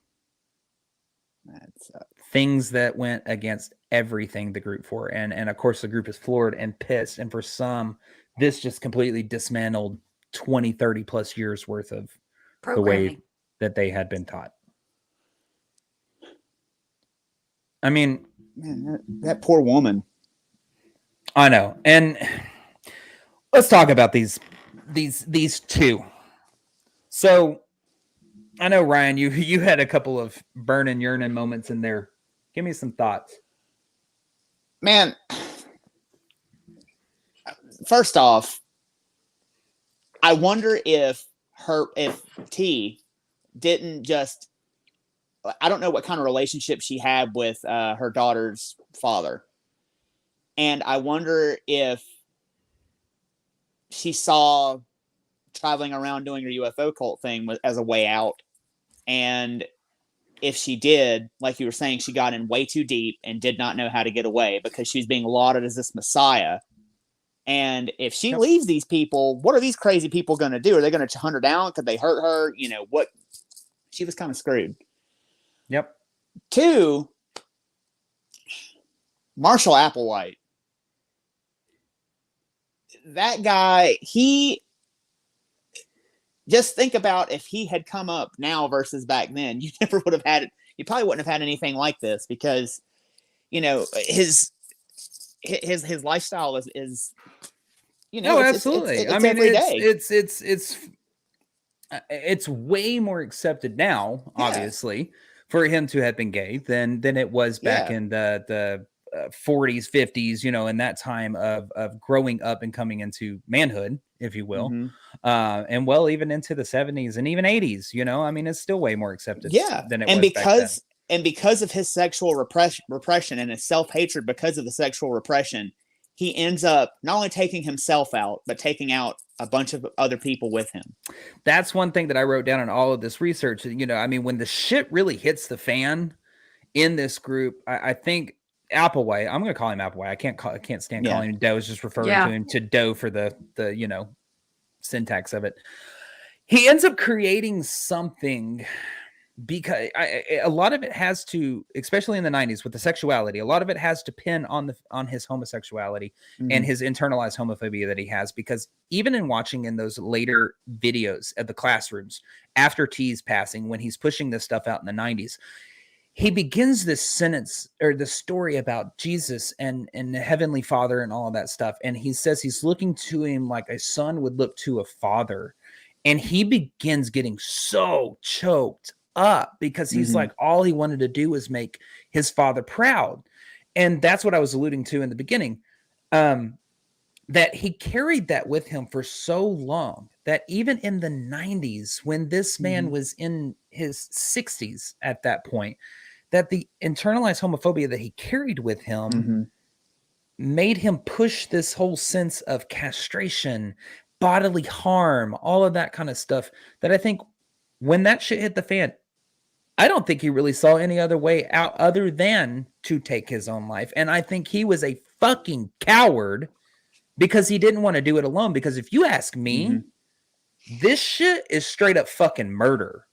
That's things that went against everything the group for. And of course, the group is floored and pissed. And for some, this just completely dismantled 20, 30 plus years worth of the way that they had been taught. I mean, man, that poor woman. I know. And let's talk about these two. So I know, Ryan, you had a couple of burn and yearning moments in there. Give me some thoughts. Man, first off, I wonder if T didn't just, I don't know what kind of relationship she had with her daughter's father. And I wonder if she saw traveling around doing her UFO cult thing as a way out. And if she did, like you were saying, she got in way too deep and did not know how to get away because she's being lauded as this messiah. And if she leaves these people, what are these crazy people going to do? Are they going to hunt her down? Could they hurt her? You know, what? She was kind of screwed. Yep. 2, Marshall Applewhite. That guy, just think about if he had come up now versus back then, you never would have had it. You probably wouldn't have had anything like this because, you know, his lifestyle is you know, absolutely. It's every day. It's way more accepted now, obviously, for him to have been gay than it was back in the 40s, 50s, you know, in that time of growing up and coming into manhood, if you will. And well, even into the 70s and even 80s, you know, I mean, it's still way more accepted than it was back then. And because of his sexual repression and his self-hatred because of the sexual repression, he ends up not only taking himself out, but taking out a bunch of other people with him. That's one thing that I wrote down in all of this research. You know, I mean, when the shit really hits the fan in this group, I think Applewhite, I'm going to call him Applewhite. I can't stand calling him Doe. I was just referring to him to Doe for the, you know, syntax of it. He ends up creating something because a lot of it has to, especially in the 90s with the sexuality, a lot of it has to pin on his homosexuality and his internalized homophobia that he has, because even in watching in those later videos of the classrooms after T's passing, when he's pushing this stuff out in the 90s, he begins this sentence or the story about Jesus and the Heavenly Father and all of that stuff. And he says he's looking to him like a son would look to a father. And he begins getting so choked up because he's like, all he wanted to do was make his father proud. And that's what I was alluding to in the beginning. That he carried that with him for so long that even in the 90s, when this man was in his 60s at that point, that the internalized homophobia that he carried with him made him push this whole sense of castration, bodily harm, all of that kind of stuff, that I think when that shit hit the fan, I don't think he really saw any other way out other than to take his own life. And I think he was a fucking coward because he didn't want to do it alone. Because if you ask me, this shit is straight up fucking murder.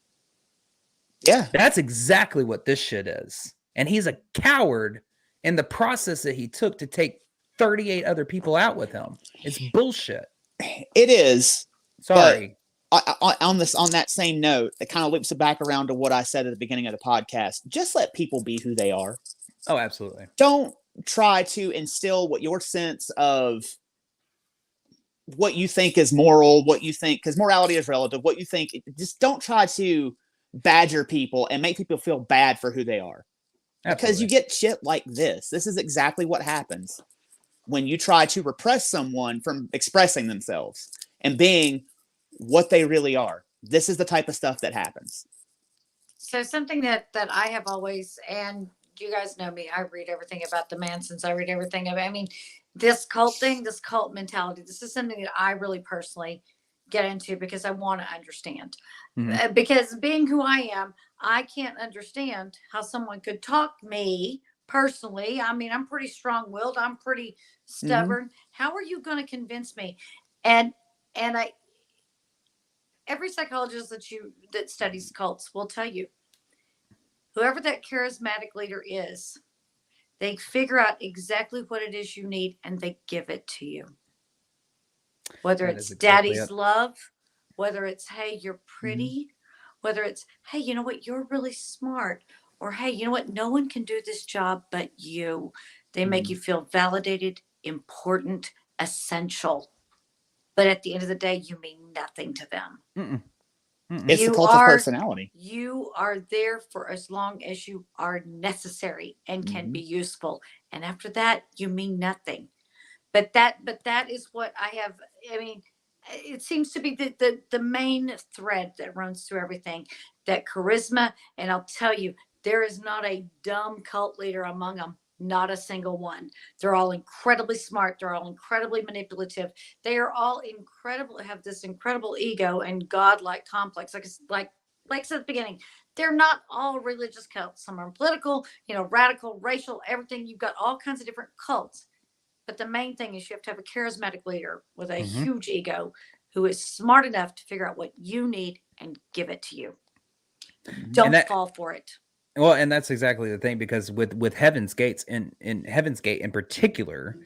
Yeah. That's exactly what this shit is. And he's a coward in the process that he took to take 38 other people out with him. It's bullshit. It is. Sorry. On that same note, it kind of loops it back around to what I said at the beginning of the podcast. Just let people be who they are. Oh, absolutely. Don't try to instill what your sense of what you think is moral, what you think, because morality is relative, what you think. Just don't try to badger people and make people feel bad for who they are. Because you get shit like this. This is exactly what happens when you try to repress someone from expressing themselves and being what they really are. This is the type of stuff that happens. So something that I have always, and you guys know me, I read everything about the Mansons. I read everything about, I mean, this cult thing, this cult mentality, this is something that I really personally get into because I want to understand. Because being who I am, I can't understand how someone could talk me personally. I mean, I'm pretty strong-willed. I'm pretty stubborn. How are you going to convince me? And every psychologist that studies cults will tell you, whoever that charismatic leader is, they figure out exactly what it is you need and they give it to you. Whether it's daddy's love, whether it's, hey, you're pretty, whether it's, hey, you know what, you're really smart, or hey, you know what, no one can do this job but you. They make you feel validated, important, essential. But at the end of the day, you mean nothing to them. It's the cult of personality. You are there for as long as you are necessary and can be useful. And after that, you mean nothing. But that is what I have. I mean, it seems to be the main thread that runs through everything, that charisma. And I'll tell you, there is not a dumb cult leader among them. Not a single one. They're all incredibly smart. They're all incredibly manipulative. They are all have this incredible ego and godlike complex. Like I said at the beginning, they're not all religious cults. Some are political, radical, racial, everything. You've got all kinds of different cults. But the main thing is you have to have a charismatic leader with a huge ego who is smart enough to figure out what you need and give it to you. Don't fall for it. Well, and that's exactly the thing, because with Heaven's Gates in Heaven's Gate in particular,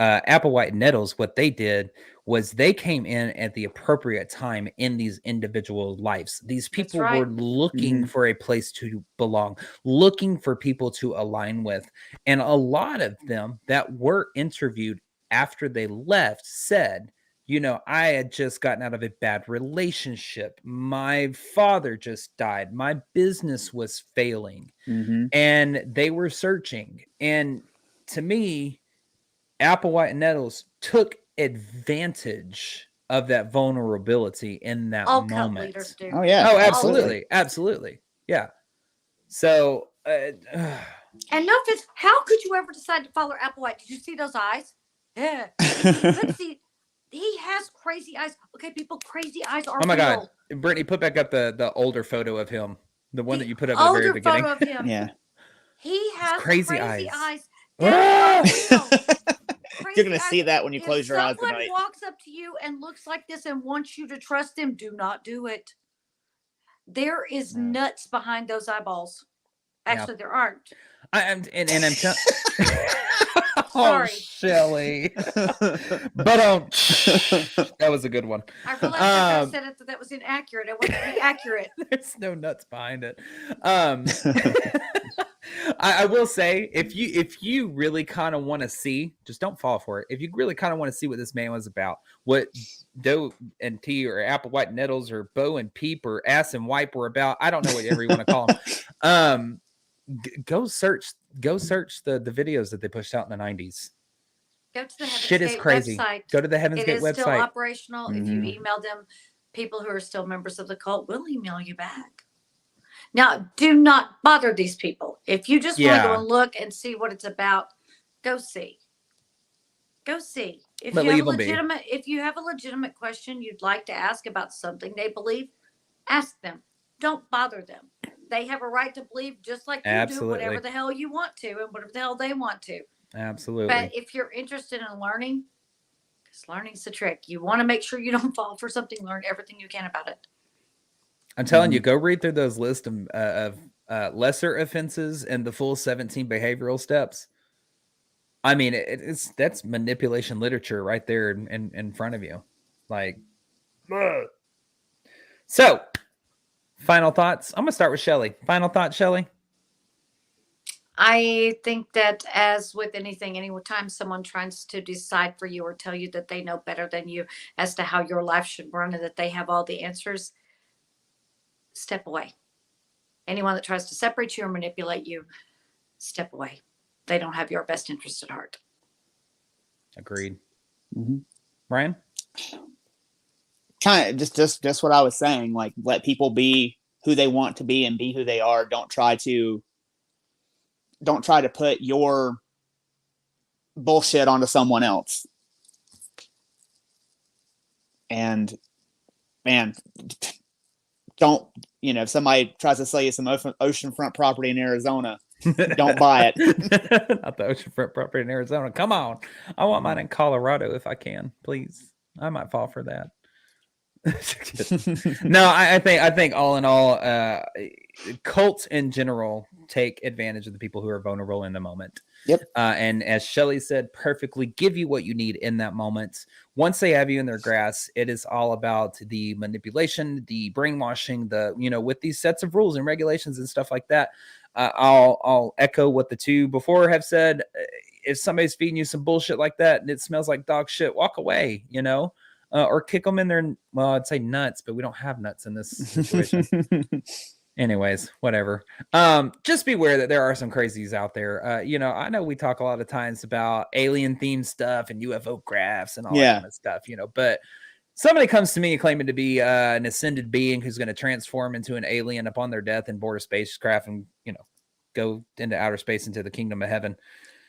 Applewhite and Nettles, what they did was they came in at the appropriate time in these individual lives. These people were looking for a place to belong, looking for people to align with. And a lot of them that were interviewed after they left said, I had just gotten out of a bad relationship. My father just died. My business was failing. And they were searching. And to me, Applewhite and Nettles took advantage of that vulnerability in that moment. Oh, yeah. Oh, absolutely. Absolutely. Yeah. So, and notice, how could you ever decide to follow Applewhite? Did you see those eyes? Yeah. Let's see. He has crazy eyes. Okay, people, crazy eyes are oh my real. God. Brittany, put back up the older photo of him. The one that you put up at the very beginning. Older photo of him. Yeah. He has crazy eyes. You're going to see that when you close your eyes tonight. If someone walks up to you and looks like this and wants you to trust him, do not do it. There is nuts behind those eyeballs. Actually, there aren't. I'm telling Sorry. Shelley. But that was a good one. I realized after I said it that was inaccurate. I wanted to be accurate. There's no nuts behind it. I will say, if you really kind of want to see, just don't fall for it. If you really kind of want to see what this man was about, what dough and tea or apple white nettles or bow and peep or ass and wipe were about, I don't know whatever you want to call them. Go search the videos that they pushed out in the 90s. Go to the Heaven's Shit is Gate crazy. website. Go to the Heaven's It Gate is website. still operational. If you email them, people who are still members of the cult will email you back. Now, do not bother these people. If you just want to go and look and see what it's about, go see. Go see. If you have a legitimate question you'd like to ask about something they believe, ask them. Don't bother them. They have a right to believe just like you do whatever the hell you want to and whatever the hell they want to. Absolutely. But if you're interested in learning, because learning's the trick. You want to make sure you don't fall for something. Learn everything you can about it. I'm telling you, go read through those list of lesser offenses and the full 17 behavioral steps. I mean, that's manipulation literature right there in front of you. Like, so final thoughts. I'm gonna start with Shelley. Final thoughts, Shelley. I think that, as with anything, anytime someone tries to decide for you or tell you that they know better than you as to how your life should run and that they have all the answers, step away. Anyone that tries to separate you or manipulate you, step away. They don't have your best interest at heart. Agreed. Ryan? Kind of just what I was saying. Like, let people be who they want to be and be who they are. Don't try to put your bullshit onto someone else. And man, don't, if somebody tries to sell you some oceanfront property in Arizona, don't buy it. Not the oceanfront property in Arizona. Come on. I want mine in Colorado if I can, please. I might fall for that. No, I think all in all, cults in general take advantage of the people who are vulnerable in the moment. Yep. And as Shelley said, perfectly give you what you need in that moment. Once they have you in their grasp, it is all about the manipulation, the brainwashing, with these sets of rules and regulations and stuff like that. I'll echo what the two before have said. If somebody's feeding you some bullshit like that and it smells like dog shit, walk away, or kick them in their, well, I'd say nuts, but we don't have nuts in this situation. Anyways, whatever. Just beware that there are some crazies out there. I know we talk a lot of times about alien themed stuff and UFO crafts and all that kind of stuff, but somebody comes to me claiming to be an ascended being who's going to transform into an alien upon their death and board a spacecraft and, go into outer space into the kingdom of heaven.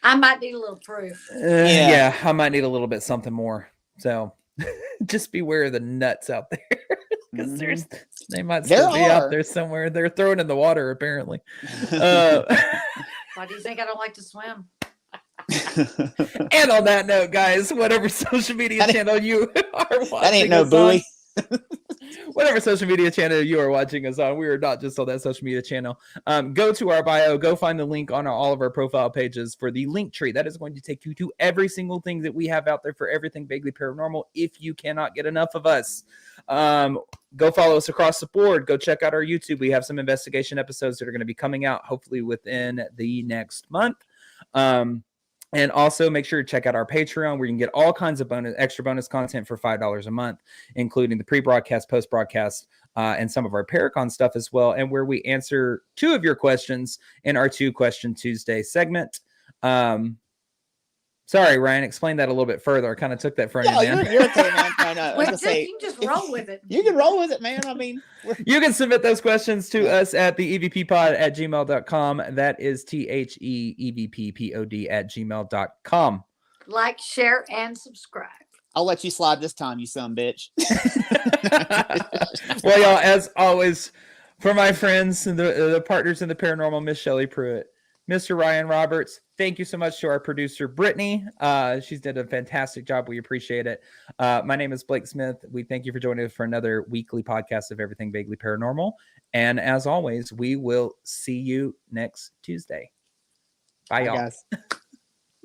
I might need a little proof. Yeah, I might need a little bit something more. So just beware of the nuts out there. Because they might still be out there somewhere. They're thrown in the water, apparently. Why do you think I don't like to swim? And on that note, guys, whatever social media channel you are watching, that ain't no buoy. Whatever social media channel you are watching us on, we are not just on that social media channel. Go to our bio, go find the link on all of our profile pages for the link tree. That is going to take you to every single thing that we have out there for everything vaguely paranormal. If you cannot get enough of us, go follow us across the board. Go check out our YouTube. We have some investigation episodes that are going to be coming out hopefully within the next month. And also make sure to check out our Patreon where you can get all kinds of extra bonus content for $5 a month, including the pre-broadcast, post-broadcast, and some of our Paracon stuff as well. And where we answer 2 of your questions in our 2 Question Tuesday segment. Sorry, Ryan, explain that a little bit further. I kind of took that from you, man. You're okay, man. You can just roll with it. You can roll with it, man. I mean, you can submit those questions to us at the evppod@gmail.com. That is THEEVPPOD@gmail.com. Like, share, and subscribe. I'll let you slide this time, you son bitch. Well, y'all, as always, for my friends and the partners in the paranormal, Miss Shelley Pruitt, Mr. Ryan Roberts, thank you so much to our producer, Brittany. She's did a fantastic job. We appreciate it. My name is Blake Smith. We thank you for joining us for another weekly podcast of Everything Vaguely Paranormal. And as always, we will see you next Tuesday. Bye, y'all. Bye, guys.